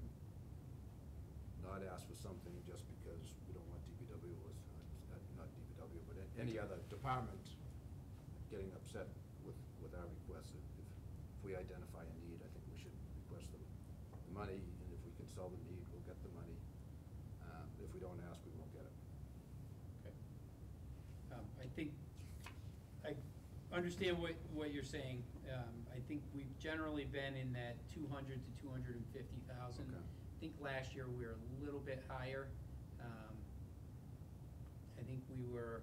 not ask for something just because we don't want DPW, not DPW, but any other department getting upset with our requests. If we identify a need, I think we should request the money, and if we can solve the need, we'll get the money. If we don't ask, we won't get it. Okay. I think, I understand what you're saying. I think we've generally been in that 200 to 250,000. Okay. I think last year we were a little bit higher. I think we were,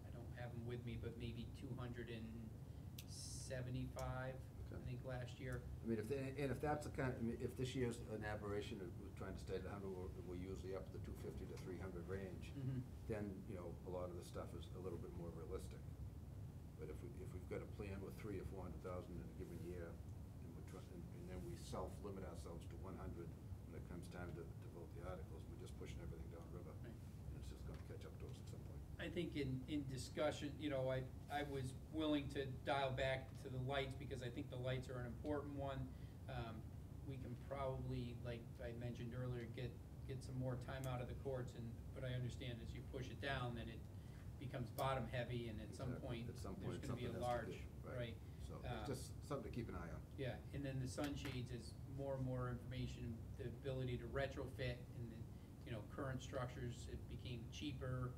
I don't have them with me, but maybe 275, I think, last year. I mean, if that's the kind of, I mean, if this year's an aberration, we're trying to stay at 100, we're usually up to the 250 to 300 range, Mm-hmm. then, you know, a lot of the stuff is a little bit more realistic. But if we've got a plan with 300,000 or 400,000 in a given year, and then we self-limit ourselves to 100 when it comes time to vote the articles, we're just pushing everything down the river. Right. And it's just gonna catch up to us at some point. I think in discussion, you know, I was willing to dial back to the lights, because I think the lights are an important one. We can probably, like I mentioned earlier, get some more time out of the courts, but I understand as you push it down, then it becomes bottom heavy, and at some Exactly. point, At some there's point, gonna be a something has to large, give, right? So, it's just something to keep an eye on. Yeah, and then the sunshades is more and more information, the ability to retrofit, and the, you know, current structures, it became cheaper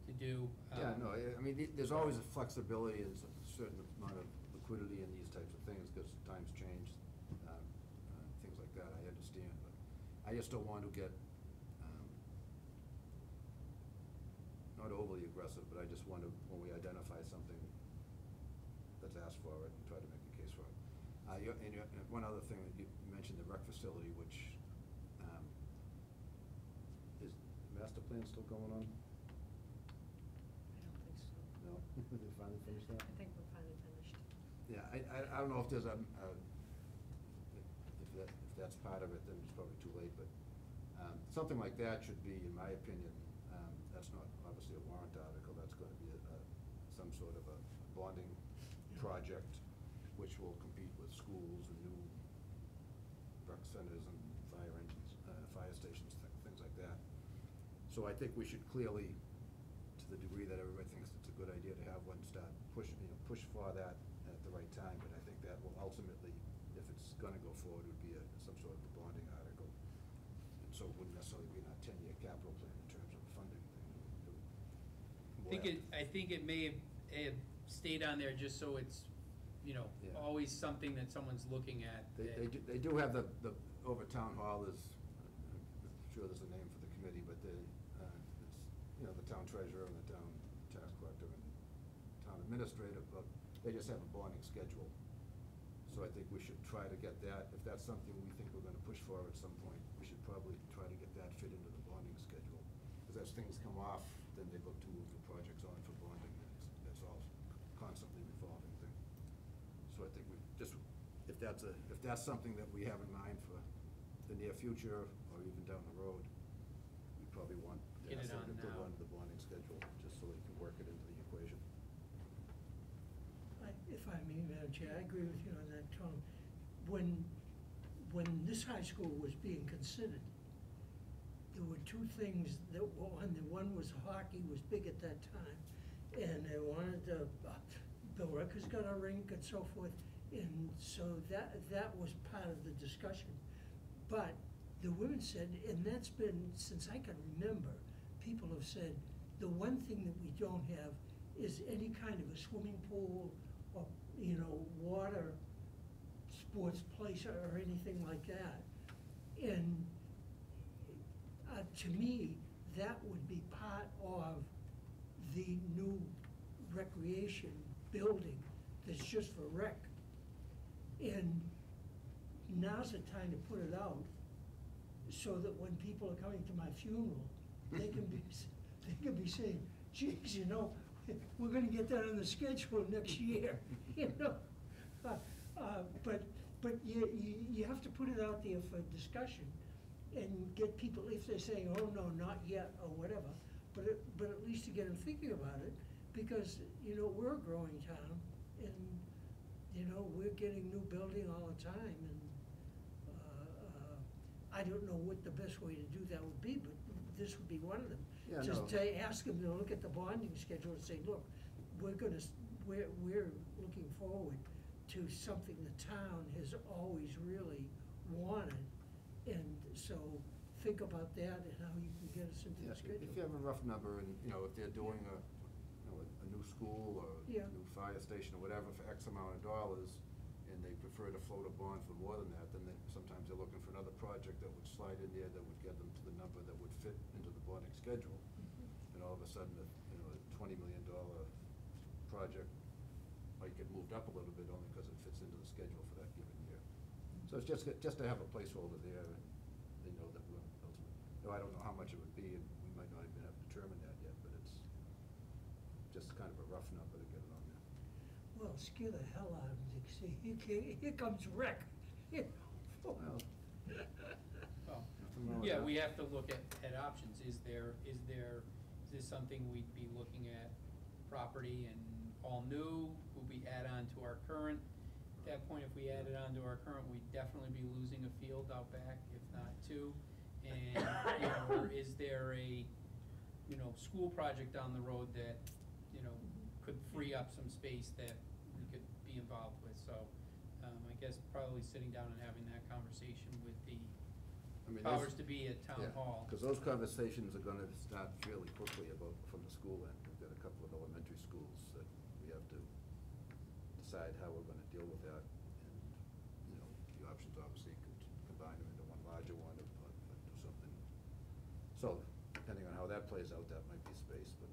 to do. Yeah, no, I mean, there's always a flexibility and a certain amount of liquidity in these types of things, because times change, things like that, I understand, but I just don't want to get, not overly aggressive, but I just want to, when we identify something, let's ask for it and try to make a case for it. And one other thing, that you mentioned the rec facility, which, is the master plan still going on? I don't think so. No? Did they finally finish that? I think we're finally finished. Yeah, I don't know if there's if that's part of it, then it's probably too late, but, something like that should be, in my opinion, that's not obviously a warrant article, that's gonna be some sort of a bonding project, which will compete with schools and new rec centers and fire engines, fire stations, things like that. So I think we should clearly, to the degree that everybody thinks it's a good idea to have one, start push for that at the right time, but I think that will ultimately, if it's gonna go forward, would be some sort of a bonding article. And so it wouldn't necessarily be in our 10-year capital plan in terms of a funding thing. I think it may have stayed on there just so it's, Yeah. always something that someone's looking at. They do have the, over town hall is, I'm sure there's a name for the committee, but it's, the town treasurer and the town tax collector and town administrator, but they just have a bonding schedule. So I think we should try to get that, if that's something we think we're gonna push for at some point, we should probably try to get that fit into the bonding schedule. Because as things come off, then they look to move the projects on for bonding, and it's all constantly revolving thing. So I think we just, if that's something that we have in mind for the near future, or even down the road, we probably want to Get it ask them on to now. run the bonding schedule, just so they can work it into the equation. If I may, Madam Chair, I agree with you on that, Tom. When this high school was being considered, there were two things that were on there. One was hockey was big at that time, and they wanted to, Bill Rutgers got a rink and so forth, and so that was part of the discussion. But the women said, and that's been, since I can remember, people have said, the one thing that we don't have is any kind of a swimming pool or, water sports place or anything like that. And to me, that would be part of the new recreation building that's just for rec. And now's the time to put it out so that when people are coming to my funeral, they can be saying, geez, we're gonna get that on the schedule next year, But you have to put it out there for discussion and get people, if they're saying, oh, no, not yet, or whatever, but at least to get them thinking about it, because, we're a growing town, and, we're getting new building all the time, and I don't know what the best way to do that would be, but this would be one of them. Yeah, Just no. to ask them to look at the bonding schedule and say, look, we're looking forward to something the town has always really wanted, and so think about that and how you can get us into Yeah, the schedule. if you have a rough number and, if they're doing a new school or a Yeah. new fire station or whatever for X amount of dollars, and they prefer to float a bond for more than that, then sometimes they're looking for another project that would slide in there that would get them to the number that would fit into the bonding schedule. And all of a sudden, a $20 million project might get moved up a little bit only because it fits into the schedule for that given year. So it's just to have a placeholder there, and they know that we're ultimately, I don't know how much it would be, and we might not even have determined that yet, but it's just kind of a rough number to get it on there. Well, scare the hell out of them, Dixie. Here comes Rick. Well, Well, nothing wrong with yeah, that. we have to look at options. Is this something we'd be looking at property and all new? Would we add on to our current? At that point, if we added on to our current, we'd definitely be losing a field out back, if not two. And, or is there a, school project down the road that, could free up some space that we could be involved with? So, I guess probably sitting down and having that conversation with the powers to be at town hall. Because those conversations are gonna start fairly quickly from the school end. We've got a couple of elementary schools that we have to decide how we're gonna deal with that. And, the options obviously could combine them into one larger one or do something. So, depending on how that plays out, that might be space, but,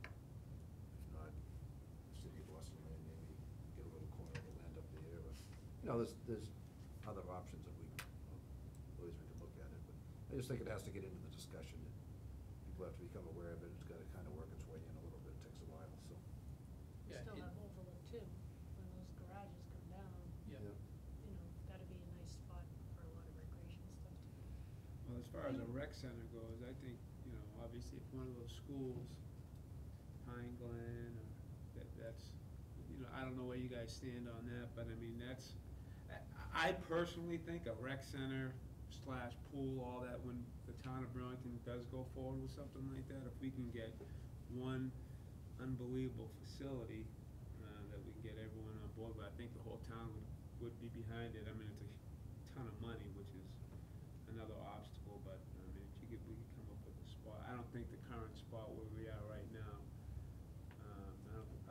if not, the city of Boston may maybe get a little corner of the land up there, or, there's other options that ways we could look at it, but I just think it has to get into the discussion. People have to become aware of it. It's gotta kind of work its way in a little bit. It takes a while, so. You Yeah, still it- have overlook too, when those garages come down, Yeah. that'd be a nice spot for a lot of recreation stuff too. Well, as far as a rec center goes, I think, obviously if one of those schools, Pine Glen, or that's, I don't know where you guys stand on that, but I mean, I personally think a rec center / pool, all that, when the town of Burlington does go forward with something like that, if we can get one unbelievable facility, that we can get everyone on board, but I think the whole town would be behind it. I mean, it's a ton of money, which is another obstacle, but, I mean, we could come up with a spot. I don't think the current spot where we are right now,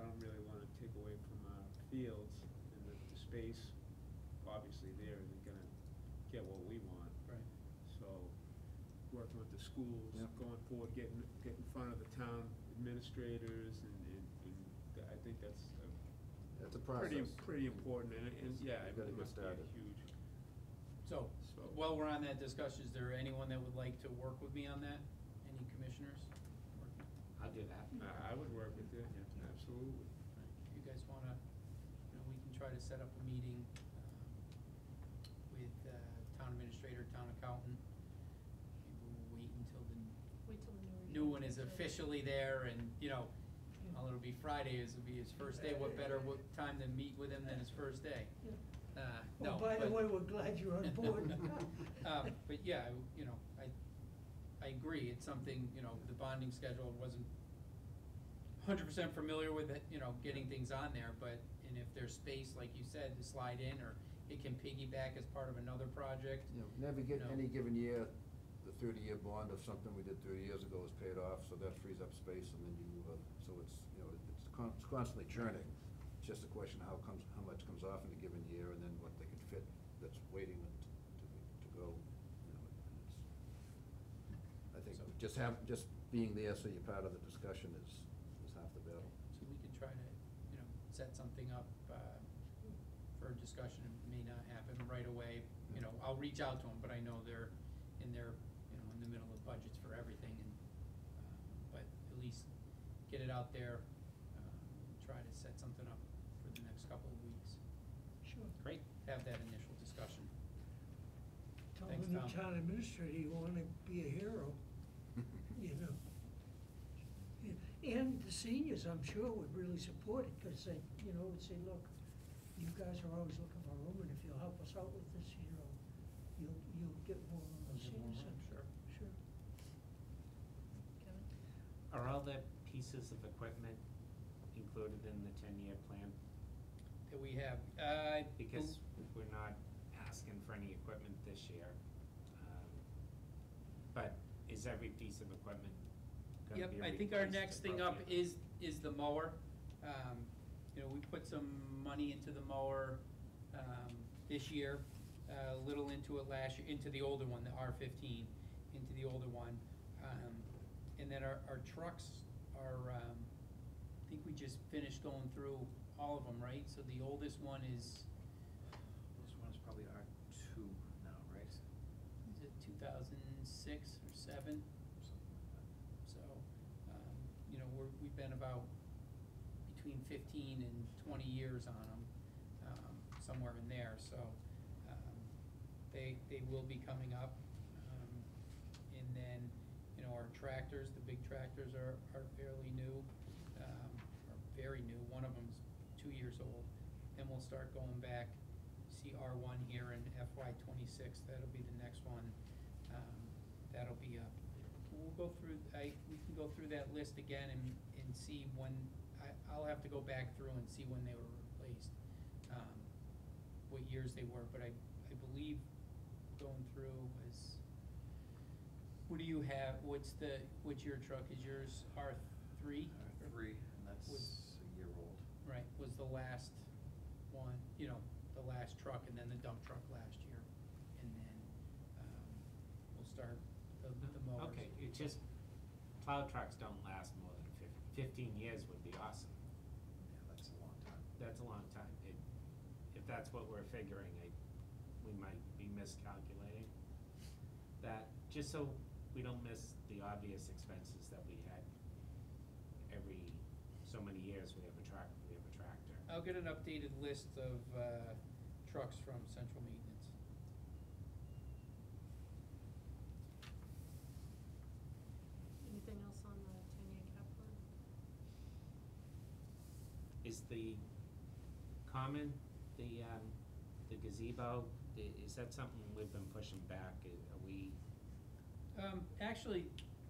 I don't really wanna take away from our fields, and the space, obviously there, isn't gonna get what we want. Right. So, working with the schools, Yeah. going forward, get in front of the town administrators, and I think that's It's a pretty, process. pretty important, and yeah, You it gotta get must be a started. huge. So, So- while we're on that discussion, is there anyone that would like to work with me on that? Any commissioners? I'll do that. I would work with it, yeah, absolutely. If you guys wanna, we can try to set up a meeting, with, town administrator, town accountant. Maybe we'll wait until the Wait till the new one is officially there, and, well, it'll be Friday, it'll be his first day, what better time to meet with him than his first day? Yeah. No, Oh, by the but- way, we're glad you're on board. But yeah, I agree, it's something, the bonding schedule wasn't 100% familiar with it, getting things on there, and if there's space, like you said, to slide in, or it can piggyback as part of another project. Never get, No. any given year, the 30-year bond of something we did 30 years ago is paid off, so that frees up space, and then you move on. So it's, it's constantly churning. It's just a question of how much comes off in a given year, and then what they can fit that's waiting to go, and I think So- just being there so you're part of the discussion is half the battle. So we can try to, set something up, for a discussion. It may not happen right away, I'll reach out to them, but I know they're in their, in the middle of budgets for everything, and, but at least get it out there, try to set something up for the next couple of weeks, Sure. Great. have that initial discussion. Tell Thanks, the new Tom. town administrator you wanna be a hero, you know. Yeah. And the seniors, I'm sure, would really support it, cause they, would say, look, you guys are always looking for room, and if you'll help us out with this, you'll get more on the Get more senior room, center. sure. Sure. Kevin? Are all the pieces of equipment included in the 10-year plan? That we have, Because we're not asking for any equipment this year. But is every piece of equipment gonna Yep, be I think our replaced next thing up appropriately? is the mower. We put some money into the mower, this year, a little into it last year, into the older one, the R15, into the older one. And then our trucks are, I think we just finished going through all of them, right? So the oldest one is, This one's probably R2 now, right? is it 2006 or 7? Something like that. So, we've been about between 15 and 20 years on them, somewhere in there, so, they will be coming up. And then, our tractors, the big tractors are fairly new, are very new, one of them's 2 years old. Then we'll start going back, see R1 here in FY '26, that'll be the next one, that'll be up. We'll go through, we can go through that list again and see when, I'll have to go back through and see when they were replaced, what years they were, but I believe going through was, what do you have, what's your truck, is yours R3? R3, and that's Was- a year old. Right, was the last one, the last truck, and then the dump truck last year, and then, we'll start the mowers. Okay, it's just, plow trucks don't last more than 15 years would be awesome. Yeah, that's a long time. That's a long time. If that's what we're figuring, we might be miscalculating that, just so we don't miss the obvious expenses that we had every so many years we have a tractor. I'll get an updated list of, trucks from central maintenance. Anything else on the 10-year cap plan? Is the common, the gazebo, is that something we've been pushing back? Are we, Actually,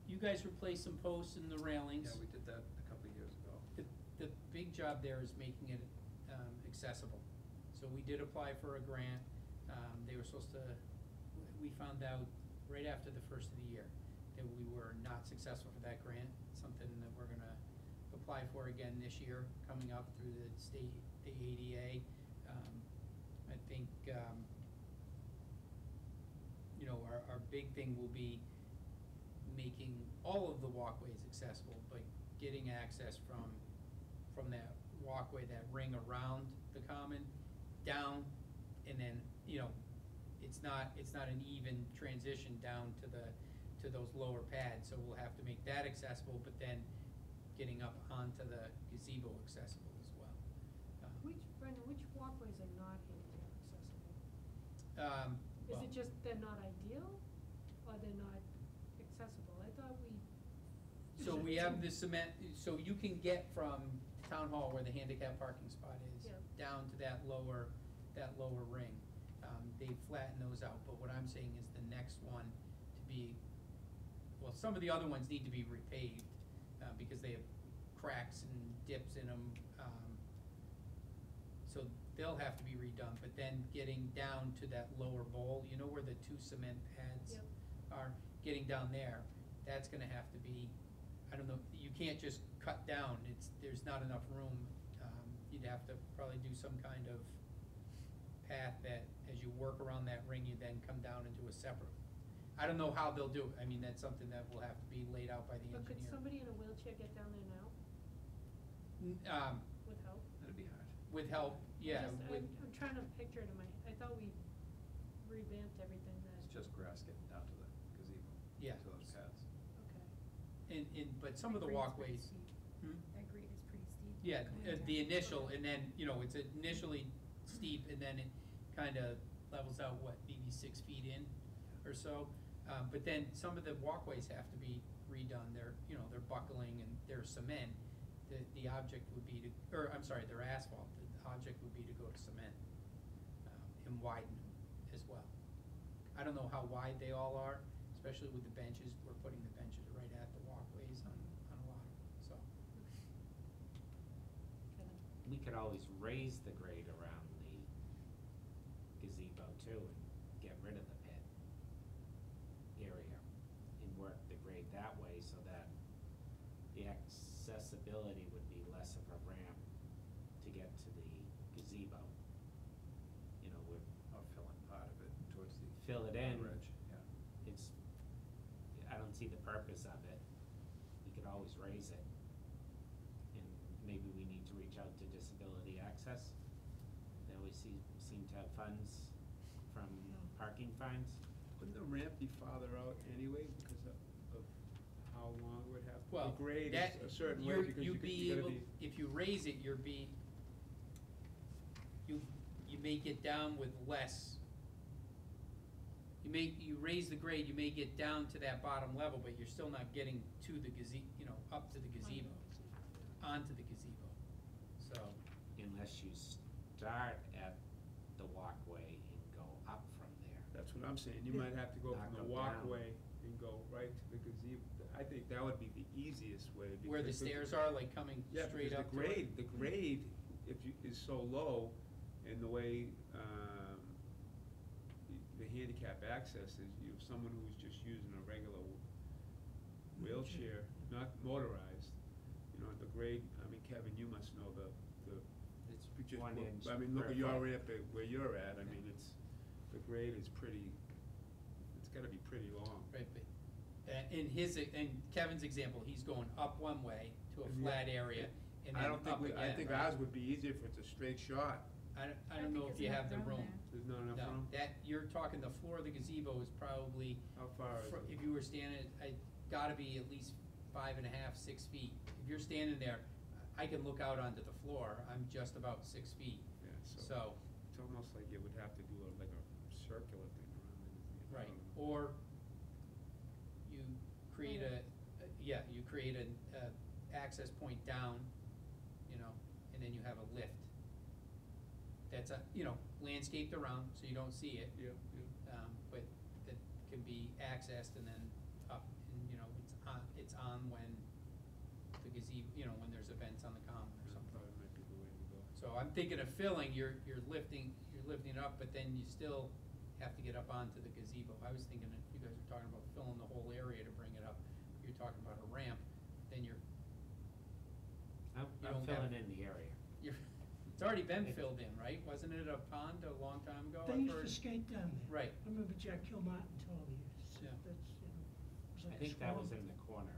you guys replaced some posts and the railings. Yeah, we did that a couple of years ago. The big job there is making it, accessible. So we did apply for a grant, they were supposed to, we found out right after the first of the year that we were not successful for that grant, something that we're gonna apply for again this year, coming up through the state ADA. I think, you know, our big thing will be making all of the walkways accessible, but getting access from that walkway, that ring around the common, down, and then, you know, it's not an even transition down to those lower pads, so we'll have to make that accessible, but then getting up onto the gazebo accessible as well. Brendan, which walkways are not handicap accessible? Is Well, it just they're not ideal, or they're not accessible? I thought we. so we have the cement, so you can get from Town Hall where the handicap parking spot is, Yeah. down to that lower ring. They flatten those out, but what I'm saying is the next one to be, well, some of the other ones need to be repaved, because they have cracks and dips in them. So they'll have to be redone, but then getting down to that lower bowl, you know where the two cement pads Yep. are, getting down there, that's gonna have to be, I don't know, you can't just cut down, there's not enough room. You'd have to probably do some kind of path that, as you work around that ring, you then come down into a separate. I don't know how they'll do it, I mean, that's something that will have to be laid out by the engineer. But could somebody in a wheelchair get down there now with help? That'd be hard. With help, yeah, I'm trying to picture it in my, I thought we revamped everything that. It's just grass getting down to the gazebo. Yeah. To those pads. Okay. but some of the That grade's walkways. pretty steep. Hmm? That grade is pretty steep. Yeah, going down. the initial, and then, you know, it's initially steep, and then it kinda levels out, what, maybe 6 feet in or so. But then some of the walkways have to be redone, they're buckling and they're cement. The object would be they're asphalt, the object would be to go to cement, and widen them as well. I don't know how wide they all are, especially with the benches, we're putting the benches right at the walkways on a lot of them, so. Kevin? We could always raise the grade around the gazebo too and get rid of the pit area and work the grade that way so that the accessibility would be less of a ramp to get to the gazebo. You know, Or filling part of it towards the. fill it in. Ridge, yeah. I don't see the purpose of it. We could always raise it. And maybe we need to reach out to Disability Access. They always seem to have funds from parking fines. Wouldn't the ramp be farther out anyway because of how long it would have? Well, The grade that, is a certain way because you you'd could, be you gotta able, be. if you raise it, you may get down with less. You raise the grade, you may get down to that bottom level, but you're still not getting to the up to the gazebo, onto the gazebo, so. Unless you start at the walkway and go up from there. That's what I'm saying, you might have to go Not from the go down. walkway and go right to the gazebo. I think that would be the easiest way. Where the because stairs are, like coming Yeah, straight up because to it. the grade, is so low, and the way, the handicap access is, you have someone who's just using a regular wheelchair, not motorized, you know, the grade, I mean, Kevin, you must know the, It's just 1 inch. I mean, look per at your foot. ramp at where you're at, I mean, the grade is pretty, it's gotta be pretty long. Right, but, in Kevin's example, he's going up one way to a Yeah. flat area, and then I don't think up again, I think right? ours would be easier if it's a straight shot. I don't think know if there's you enough have the room. there. There's not enough No, room? you're talking, the floor of the gazebo is probably, How far is it? if you were standing, gotta be at least 5.5, 6 feet. If you're standing there, I can look out onto the floor, I'm just about 6 feet, Yeah, so, it's almost like you would have to do like a circular thing around it. I right. don't know. Or you create you create an access point down, you know, and then you have a lift. That's landscaped around, so you don't see it. Yeah, But that can be accessed and then up, and, you know, it's on when the gazebo, you know, when there's events on the common or that something. probably might be the way to go. So I'm thinking of filling, you're lifting it up, but then you still have to get up onto the gazebo. I was thinking that you guys were talking about filling the whole area to bring it up. You're talking about a ramp, then I'm don't filling have- in the area. you're, It's already been filled in, right? Wasn't it a pond a long time ago? They I've used to heard? skate down there. Right. I remember Jack Kilmartin told me, Yeah. that's, you know, it was I like a think that was swamp. in the corner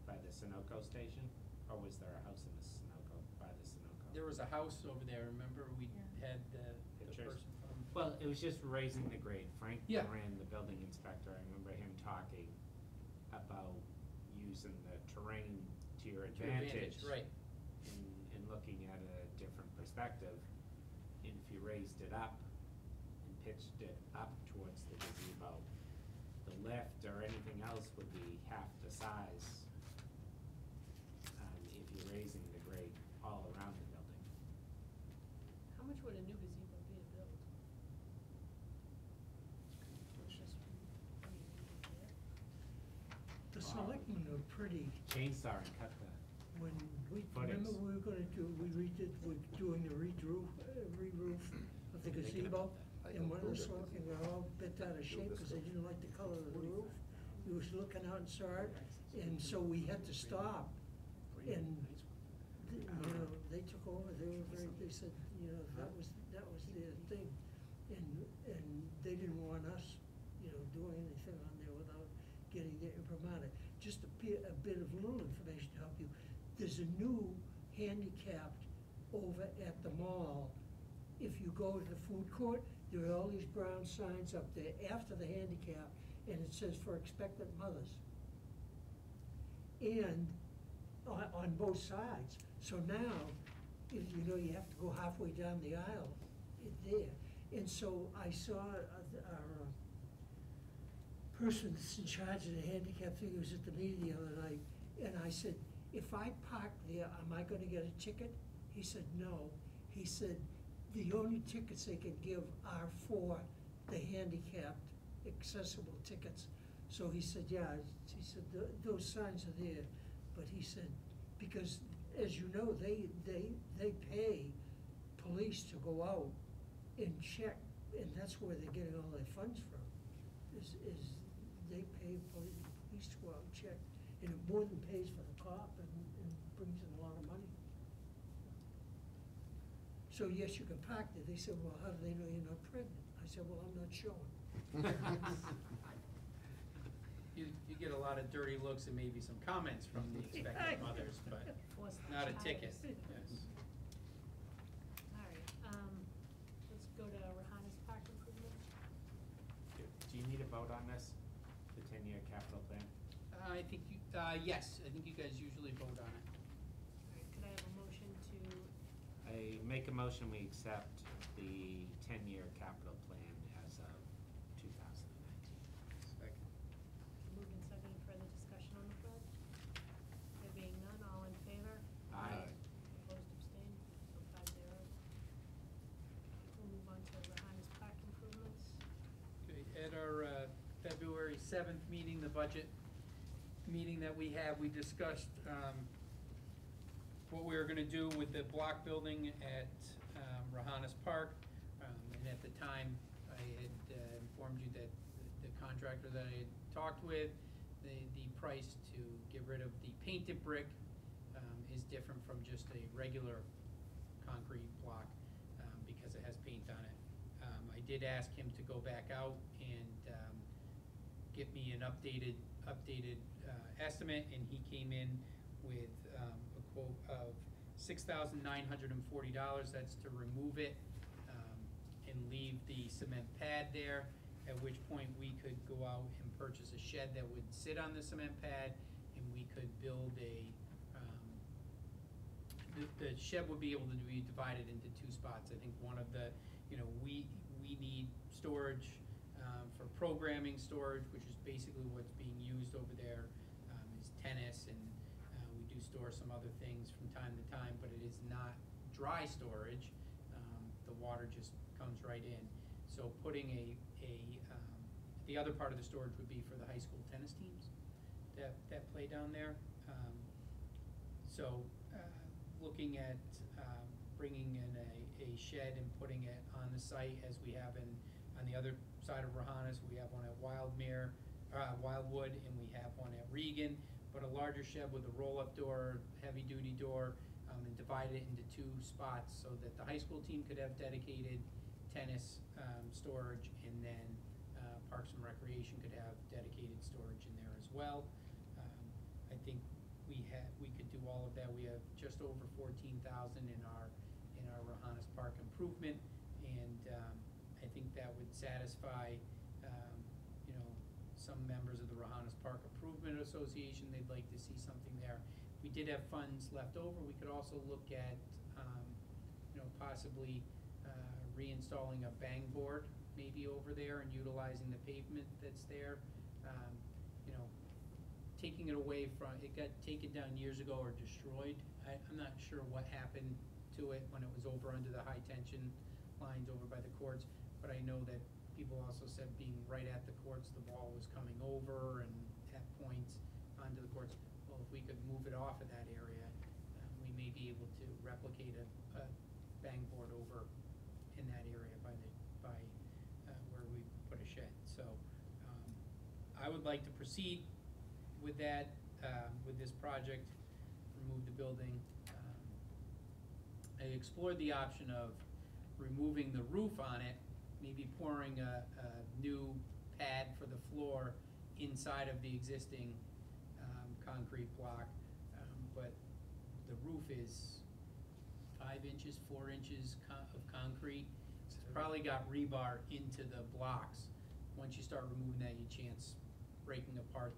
by the Sunoco station, or was there a house in the Sunoco, by the Sunoco? There was a house over there, remember, we Yeah. had the Pictures? person from. Well, it was just raising the grade. Frank Yeah. Moran, the building inspector, I remember him talking about using the terrain to your To your advantage, advantage. right. In looking at a different perspective. And if you raised it up and pitched it up towards the gazebo, the lift or anything else would be half the size, if you're raising the grade all around the building. How much would a new gazebo be to build? The selectmen are pretty, Chainsaw and cut the, when we, Footings. remember we were gonna do, we're doing the re-roof of the Thinking gazebo? about that. And one of the I approved it. selectmen were all bent out of shape because they didn't like the color of the roof. He was looking out and saw it, and so we had to stop. And, you know, they took over, they were very, they said, you know, that was their thing. And they didn't want us, you know, doing anything on there without getting their imprimatur. Just a bit of little information to help you. There's a new handicapped over at the mall. If you go to the food court, there are all these brown signs up there after the handicap, and it says for expectant mothers. And on both sides. So now, if you know, you have to go halfway down the aisle there. And so I saw our person that's in charge of the handicap thing was at the meeting the other night, and I said, if I park there, am I gonna get a ticket? He said, no. He said, the only tickets they can give are for the handicapped accessible tickets. So he said, yeah, he said, those signs are there, but he said, because as you know, they pay police to go out and check, and that's where they're getting all their funds from, is they pay police to go out and check, and it more than pays for the cop and brings in a lot of money. So yes, you can park there. They said, well, how do they know you're not pregnant? I said, well, I'm not showing. You get a lot of dirty looks and maybe some comments from the expectant mothers, but Force the not a child. ticket, yes. All right, let's go to Rohannes Park improvement. do you need a vote on this, the 10-year capital plan? I think you, yes, I think you guys usually vote on it. All right, could I have a motion to, I make a motion, we accept the 10-year capital plan as of 2019. Second. moved and seconded, further discussion on the flood? There being none, all in favor? Aye. Opposed, abstained, so 5-0. We'll move on to Rohannes Park improvements. Okay, at our February 7th meeting, the budget meeting that we had, we discussed what we were gonna do with the block building at Rohannes Park. And at the time, I had informed you that the contractor that I had talked with, the price to get rid of the painted brick is different from just a regular concrete block because it has paint on it. I did ask him to go back out and get me an updated estimate, and he came in with a quote of $6,940. That's to remove it and leave the cement pad there, at which point we could go out and purchase a shed that would sit on the cement pad, and we could build the shed would be able to be divided into two spots. I think one of the, we need storage for programming storage, which is basically what's being used over there, is tennis, and we do store some other things from time to time, but it is not dry storage. The water just comes right in. So putting the other part of the storage would be for the high school tennis teams that play down there. So looking at bringing in a shed and putting it on the site as we have on the other side of Rohannes. We have one at Wildwood, and we have one at Regan, but a larger shed with a roll-up door, heavy-duty door, and divide it into 2 spots so that the high school team could have dedicated tennis storage, and then Parks and Recreation could have dedicated storage in there as well. I think we could do all of that. We have just over 14,000 in our Rohannes Park improvement, and I think that would satisfy some members of the Rohannes Park Improvement Association. They'd like to see something there. If we did have funds left over, we could also look at possibly reinstalling a bang board maybe over there and utilizing the pavement that's there. Taking it away from, it got taken down years ago or destroyed. I'm not sure what happened to it when it was over under the high tension lines over by the courts, but I know that people also said being right at the courts, the ball was coming over and at points onto the courts. Well, if we could move it off of that area, we may be able to replicate a bang board over in that area by where we put a shed. So I would like to proceed with that, with this project, remove the building. I explored the option of removing the roof on it, maybe pouring a new pad for the floor inside of the existing concrete block, but the roof is 5 inches, 4 inches of concrete. It's probably got rebar into the blocks. Once you start removing that, you chance breaking apart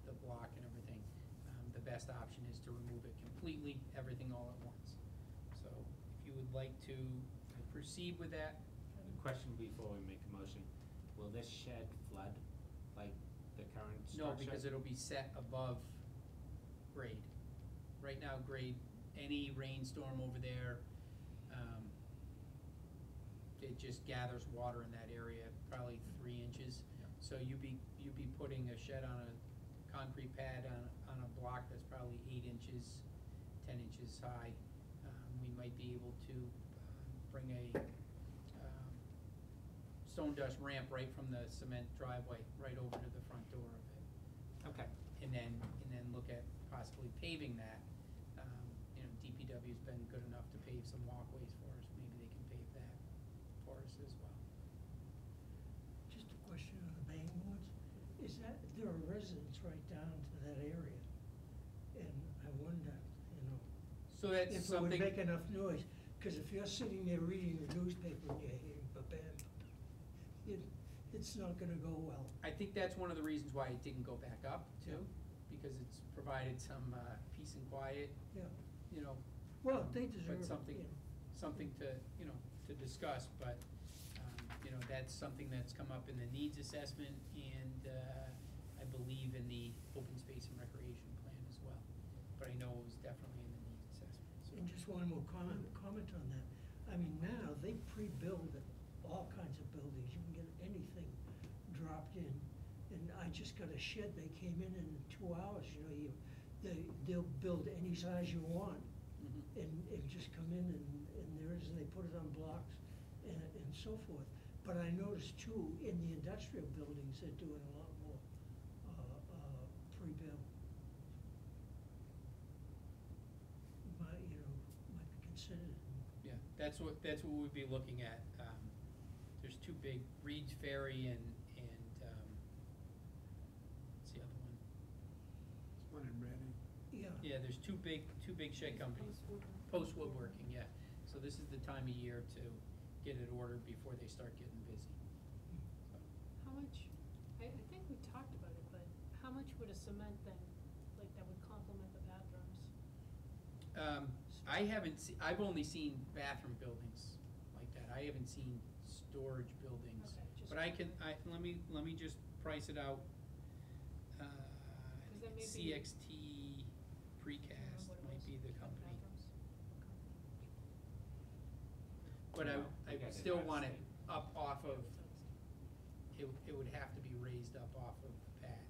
the block and everything. The best option is to remove it completely, everything all at once. So if you would like to proceed with that. Question before we make a motion, will this shed flood like the current structure? No, because it'll be set above grade. Right now, grade, any rainstorm over there, it just gathers water in that area, probably 3 inches. Yeah. So you'd be putting a shed on a concrete pad on a block that's probably 8 inches, 10 inches high. We might be able to bring a stone dust ramp right from the cement driveway right over to the front door of it. Okay. And then look at possibly paving that. DPW's been good enough to pave some walkways for us. Maybe they can pave that for us as well. Just a question on the bang boards. Is that, there are residents right down to that area, and I wonder, So that's if it something. would make enough noise, because if you're sitting there reading the newspaper and you're hearing ba-bam, it's not gonna go well. I think that's one of the reasons why it didn't go back up too, because it's provided some peace and quiet, Yeah. But Well, they deserve it, something, something to discuss, but, that's something that's come up in the needs assessment and, I believe in the open space and recreation plan as well. But I know it was definitely in the needs assessment, so. And just one more comment on that. I mean, now they pre-build all kinds of buildings. You can get anything dropped in. And I just got a shed, they came in 2 hours, they'll build any size you want. Mhm. And just come in and there it is, and they put it on blocks and so forth. But I noticed too, in the industrial buildings, they're doing a lot more, pre-built. Might be considered. Yeah, that's what we'd be looking at. There's 2 big, Reed's Ferry and what's the other one? There's one in Reading. Yeah. Yeah, there's two big shed companies. Post woodworking, yeah. So this is the time of year to get it ordered before they start getting busy. So, How much, I think we talked about it, but how much would a cement thing, like that would complement the bathrooms? I haven't I've only seen bathroom buildings like that. I haven't seen storage buildings. Okay, just- But let me just price it out. that may be- CXT Precast What it might was, be the for company. bathrooms? But No, I guess it still has want to it be. up off of, it would have to be raised up off of pad.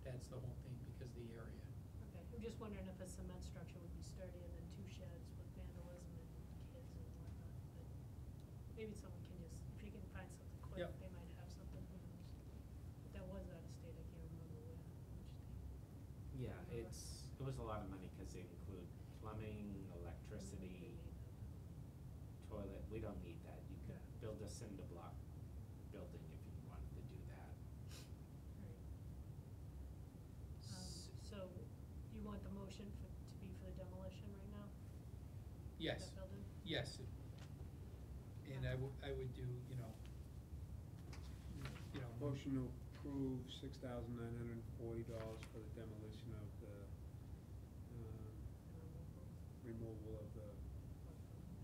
That's the whole thing, because of the area. Okay, I'm just wondering if a cement structure would be sturdier than 2 sheds with vandalism and kids and whatnot, but maybe someone can just, if you can find something quick, Yep. they might have something, who knows? But that was out of state, I can't remember which state. Yeah, it was a lot of money because they include plumbing, electricity, we don't need that. You could build a cinder block building if you wanted to do that. Right. So you want the motion to be for the demolition right now? Yes, That building? yes. And I would do, you know, Motion to approve $6,940 for the demolition of the, removal of the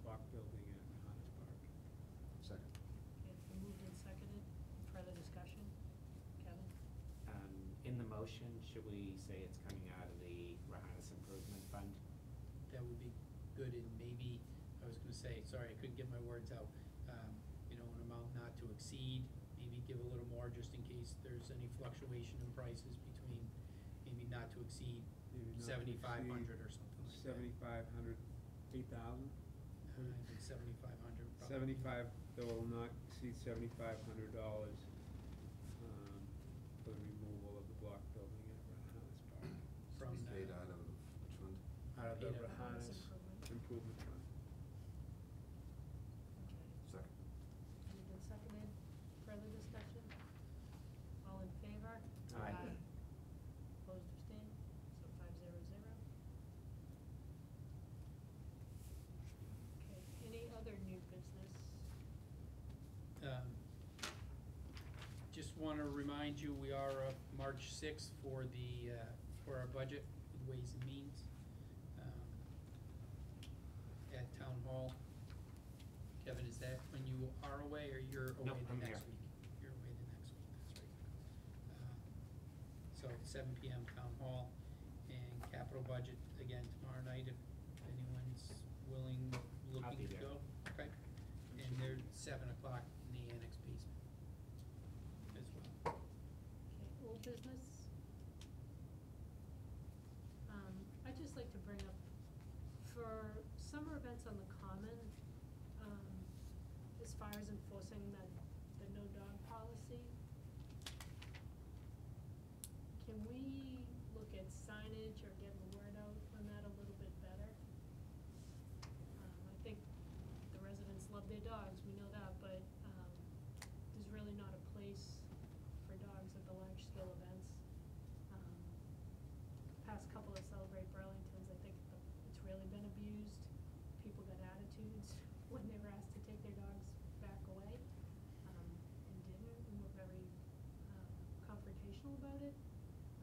block building at Johannes Park. Second. Okay, it's been moved and seconded. Further discussion? Kevin? In the motion, should we say it's coming out of the Rohannes Improvement Fund? that would be good, and maybe, I was gonna say, sorry, I couldn't get my words out, an amount not to exceed, maybe give a little more just in case there's any fluctuation in prices between, maybe not to exceed Maybe not to 7,500 or exceed something like that. 7,500, 8,000? I think 7,500 probably. 75, that will not exceed $7,500 for the removal of the block building at Johannes Park. From the- Paid out of which fund? Out of the Eight out of Johannes Improvement. Improvement Fund. Okay. Second. Moved and seconded. Further discussion? All in favor? Aye. Opposed, abstained? So 500. Okay, any other new business? Just wanna remind you, we are up March 6th for the, for our budget with Ways and Means, at Town Hall. Kevin, is that when you are away, or you're No, away the I'm next here. week? You're away the next week, that's right. So 7 PM Town Hall, and capital budget again tomorrow night, if anyone's willing, I'll looking be to there. go. Okay, and they're 7 o'clock in the annex basement as well. Okay, old business? I'd just like to bring up, for summer events on the common, as far as enforcing the no dog policy, can we look at signage or getting the word out on that a little bit better? I think the residents love their dogs, we know that, but, there's really not a place for dogs at the large scale events. Past couple of Celebrate Burlingtons, I think it's really been abused. People got attitudes when they were asked to take their dogs back away, and didn't, and were very, confrontational about it.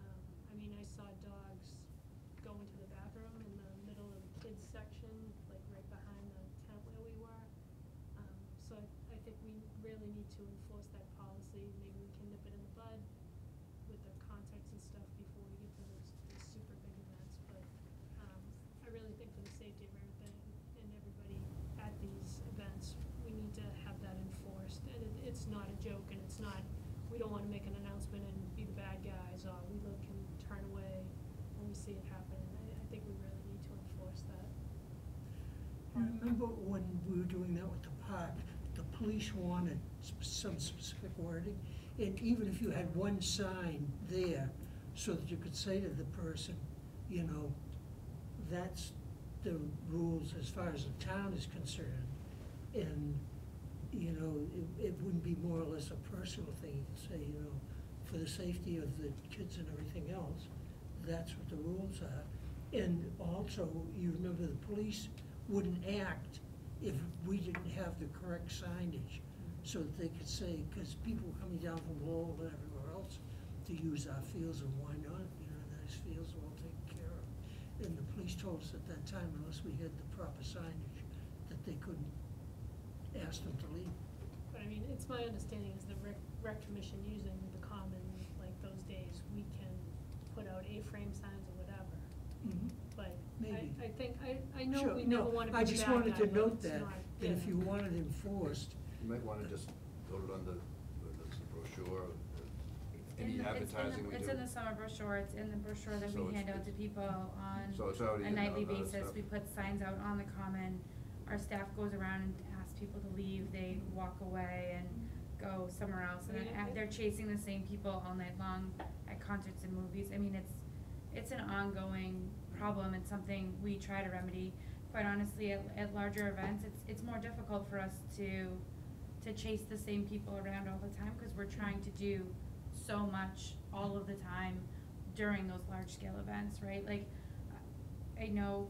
I mean, I saw dogs go into the bathroom in the middle of the kids section, like right behind the tent where we were. So I think we really need to enforce that policy. Maybe we can nip it in the bud with the context and stuff before we get to those super big events. But I really think for the safety of everything and everybody at these events, we need to have that enforced. And it's not a joke, and it's not, we don't wanna make an announcement and be the bad guys, or we look and turn away when we see it happen. I think we really need to enforce that. You remember when we were doing that with the park, the police wanted some specific wording? And even if you had one sign there, so that you could say to the person, you know, that's the rules as far as the town is concerned. And, you know, it wouldn't be more or less a personal thing, you could say, you know, for the safety of the kids and everything else, that's what the rules are. And also, you remember the police wouldn't act if we didn't have the correct signage, so that they could say, because people coming down from Lowell and everywhere else to use our fields, and why not, you know, nice fields are all taken care of. And the police told us at that time, unless we had the proper signage, that they couldn't ask them to leave. But I mean, it's my understanding is the rec commission using the common, like those days, we can put out A-frame signs or whatever. But Maybe. I think, I know Sure, we never no, wanna be I the just bad wanted guy, to but note it's that, not, that if yeah. you wanted it enforced, You might wanna just put it on the brochure, any It's in the- advertising we do. It's in the summer brochure, it's in the brochure that So we it's- hand out to people on So it's already a in the nightly other basis. stuff. We put signs out on the common. Our staff goes around and asks people to leave, they walk away and go somewhere else. And I mean, then they're chasing the same people all night long at concerts and movies. I mean, it's an ongoing problem. It's something we try to remedy. quite honestly, at larger events, it's more difficult for us to chase the same people around all the time, cause we're trying to do so much all of the time during those large scale events, right? Like, I know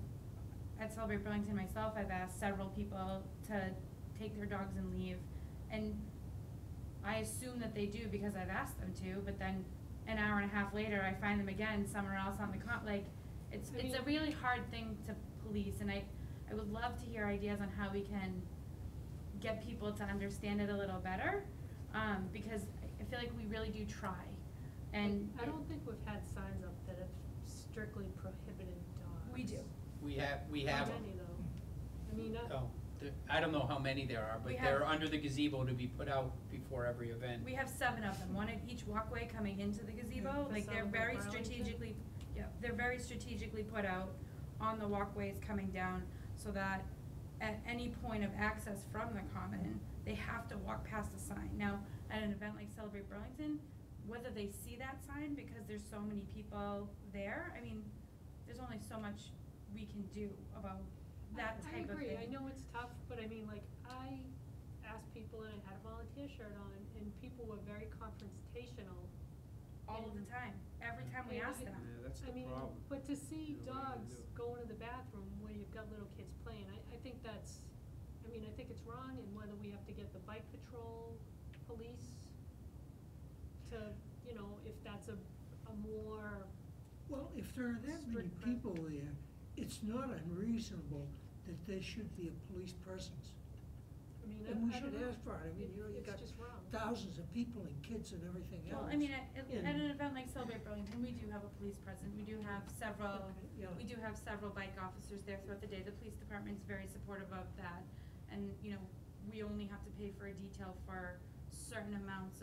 at Celebrate Burlington myself, I've asked several people to take their dogs and leave, and I assume that they do because I've asked them to, but then an hour and a half later, I find them again somewhere else on the it's I a mean- really hard thing to police, and I would love to hear ideas on how we can get people to understand it a little better, because I feel like we really do try, and. I don't think we've had signs up that have strictly prohibited dogs. We do. We have How them. many though? I mean, Oh, I don't know how many there are, but We they're have- under the gazebo to be put out before every event. We have 7 of them, one at each walkway coming into the gazebo, For like they're Celebrate very Burlington? strategically, they're very strategically put out on the walkways coming down, so that at any point of access from the common, they have to walk past a sign. Now, at an event like Celebrate Burlington, whether they see that sign because there's so many people there, I mean, there's only so much we can do about that type of thing. I agree, I know it's tough, but I mean, like, I asked people and I had a volunteer shirt on, and people were very confrontational. All of the time, every time we And ask them. Yeah, that's the I mean, problem. but to see You know, what are you dogs gonna do? go into the bathroom where you've got little kids playing, I think that's, I mean, I think it's wrong, and whether we have to get the bike patrol, police, to, you know, if that's a more, Well, if there are that many Strict people there, it's not unreasonable that there should be a police presence. I mean, And we I don't should know. ask for it. I mean, you know, you got It's just wrong. thousands of people and kids and everything else. Well, I mean, at And- an event like Celebrate Burlington, we do have a police presence, we do have several, Okay, yeah. we do have several bike officers there throughout the day, the police department's very supportive of that. And, you know, we only have to pay for a detail for certain amounts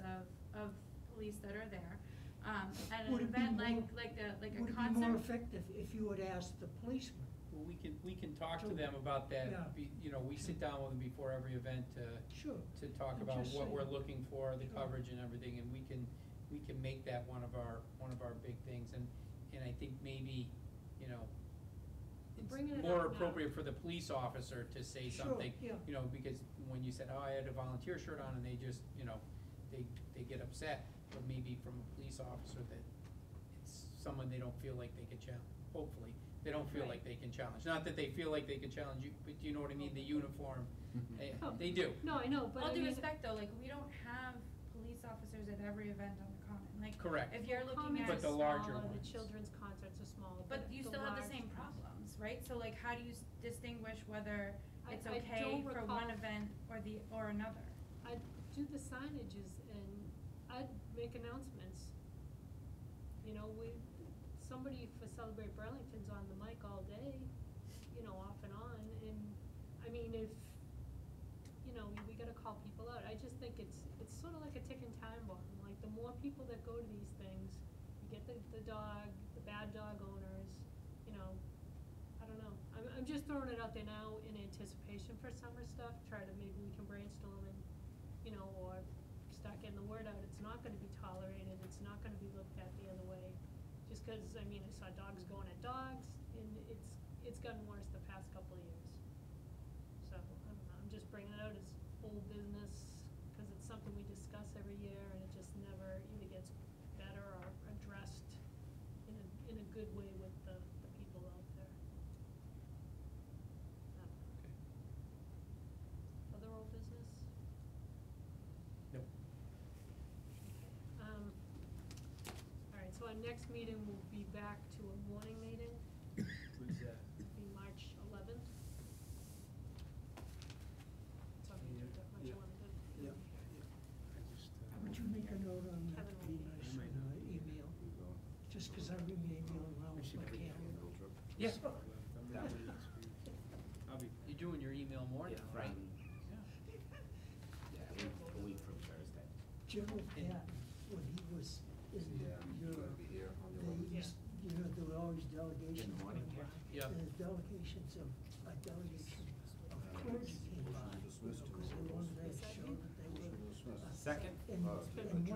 of police that are there. At an Would it be event more- like a Would it be more concert, effective if you would ask the policeman? Well, we can talk to Sure. them about that. Yeah. You know, we sit down with them before every event Sure. to talk I'm about just what we're saying. looking for, the Sure. coverage and everything, and we can make that one of our big things, and I think maybe, you know, Bringing it's it more up now. appropriate for the police officer to say Sure, something, yeah. you know, because when you said, oh, I had a volunteer shirt on, and they just, you know, they get upset, but maybe from a police officer that it's someone they don't feel like they can challenge, hopefully, they don't feel like they can challenge, not that they feel like they can challenge you, but do you know what I mean, the uniform, Oh. they do. No, I know, but I all due mean. respect though, like, we don't have police officers at every event on the common, like. Correct. If you're looking Comments at. But the are larger smaller, ones. The children's concerts are smaller, But you still have the same large ones- problems, right? So like, how do you distinguish whether it's I okay don't for one recall- event or another? I'd do the signages and I'd make announcements. You know, somebody for Celebrate Burlington's on the mic all day, you know, off and on, and, I mean, if, you know, we gotta call people out. I just think it's sort of like a ticking time bomb, like, the more people that go to these things, you get the bad dog owners, you know, I don't know. I'm just throwing it out there now in anticipation for summer stuff, maybe we can brainstorm and, you know, or start getting the word out, it's not gonna be tolerated, it's not gonna be looked at the other way. Just 'cause, I mean, I saw dogs going at dogs, and it's gotten worse the past couple of years. So, I don't know, I'm just bringing it out as old business, 'cause it's something we discuss every year, and it just never either gets better or addressed in a good way with the people out there. I don't know. Other old business? Nope. Alright, so our next meeting will be back to a morning meeting, Who's that? be March 11th. So, Yeah, that much you yeah. wanna do? I just, Would you make a note on that, Kevin to be will be nice, there. on email, just 'cause I read my email around with my camera. Yeah. I'll be. You're doing your email more Yeah, now, right? from- Yeah, a week from Thursday. General Patton, when he was in Yeah, he's Europe, gonna be here on the they 11th. used, you know, there were always delegations morning, going by. yeah. And the delegations of, a delegation of clergy came by, Dismissed. because they wanted to show that they were. Second? And one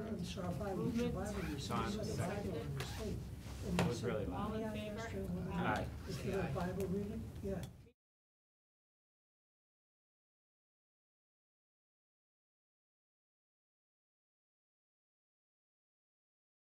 of them saw a Bible, Movement. Bible, you see, Tom, saw the second. Bible on his tape. And It he was said, really "May loud. I All in ask favor? you, Aye. Is there a Bible reading? Yeah,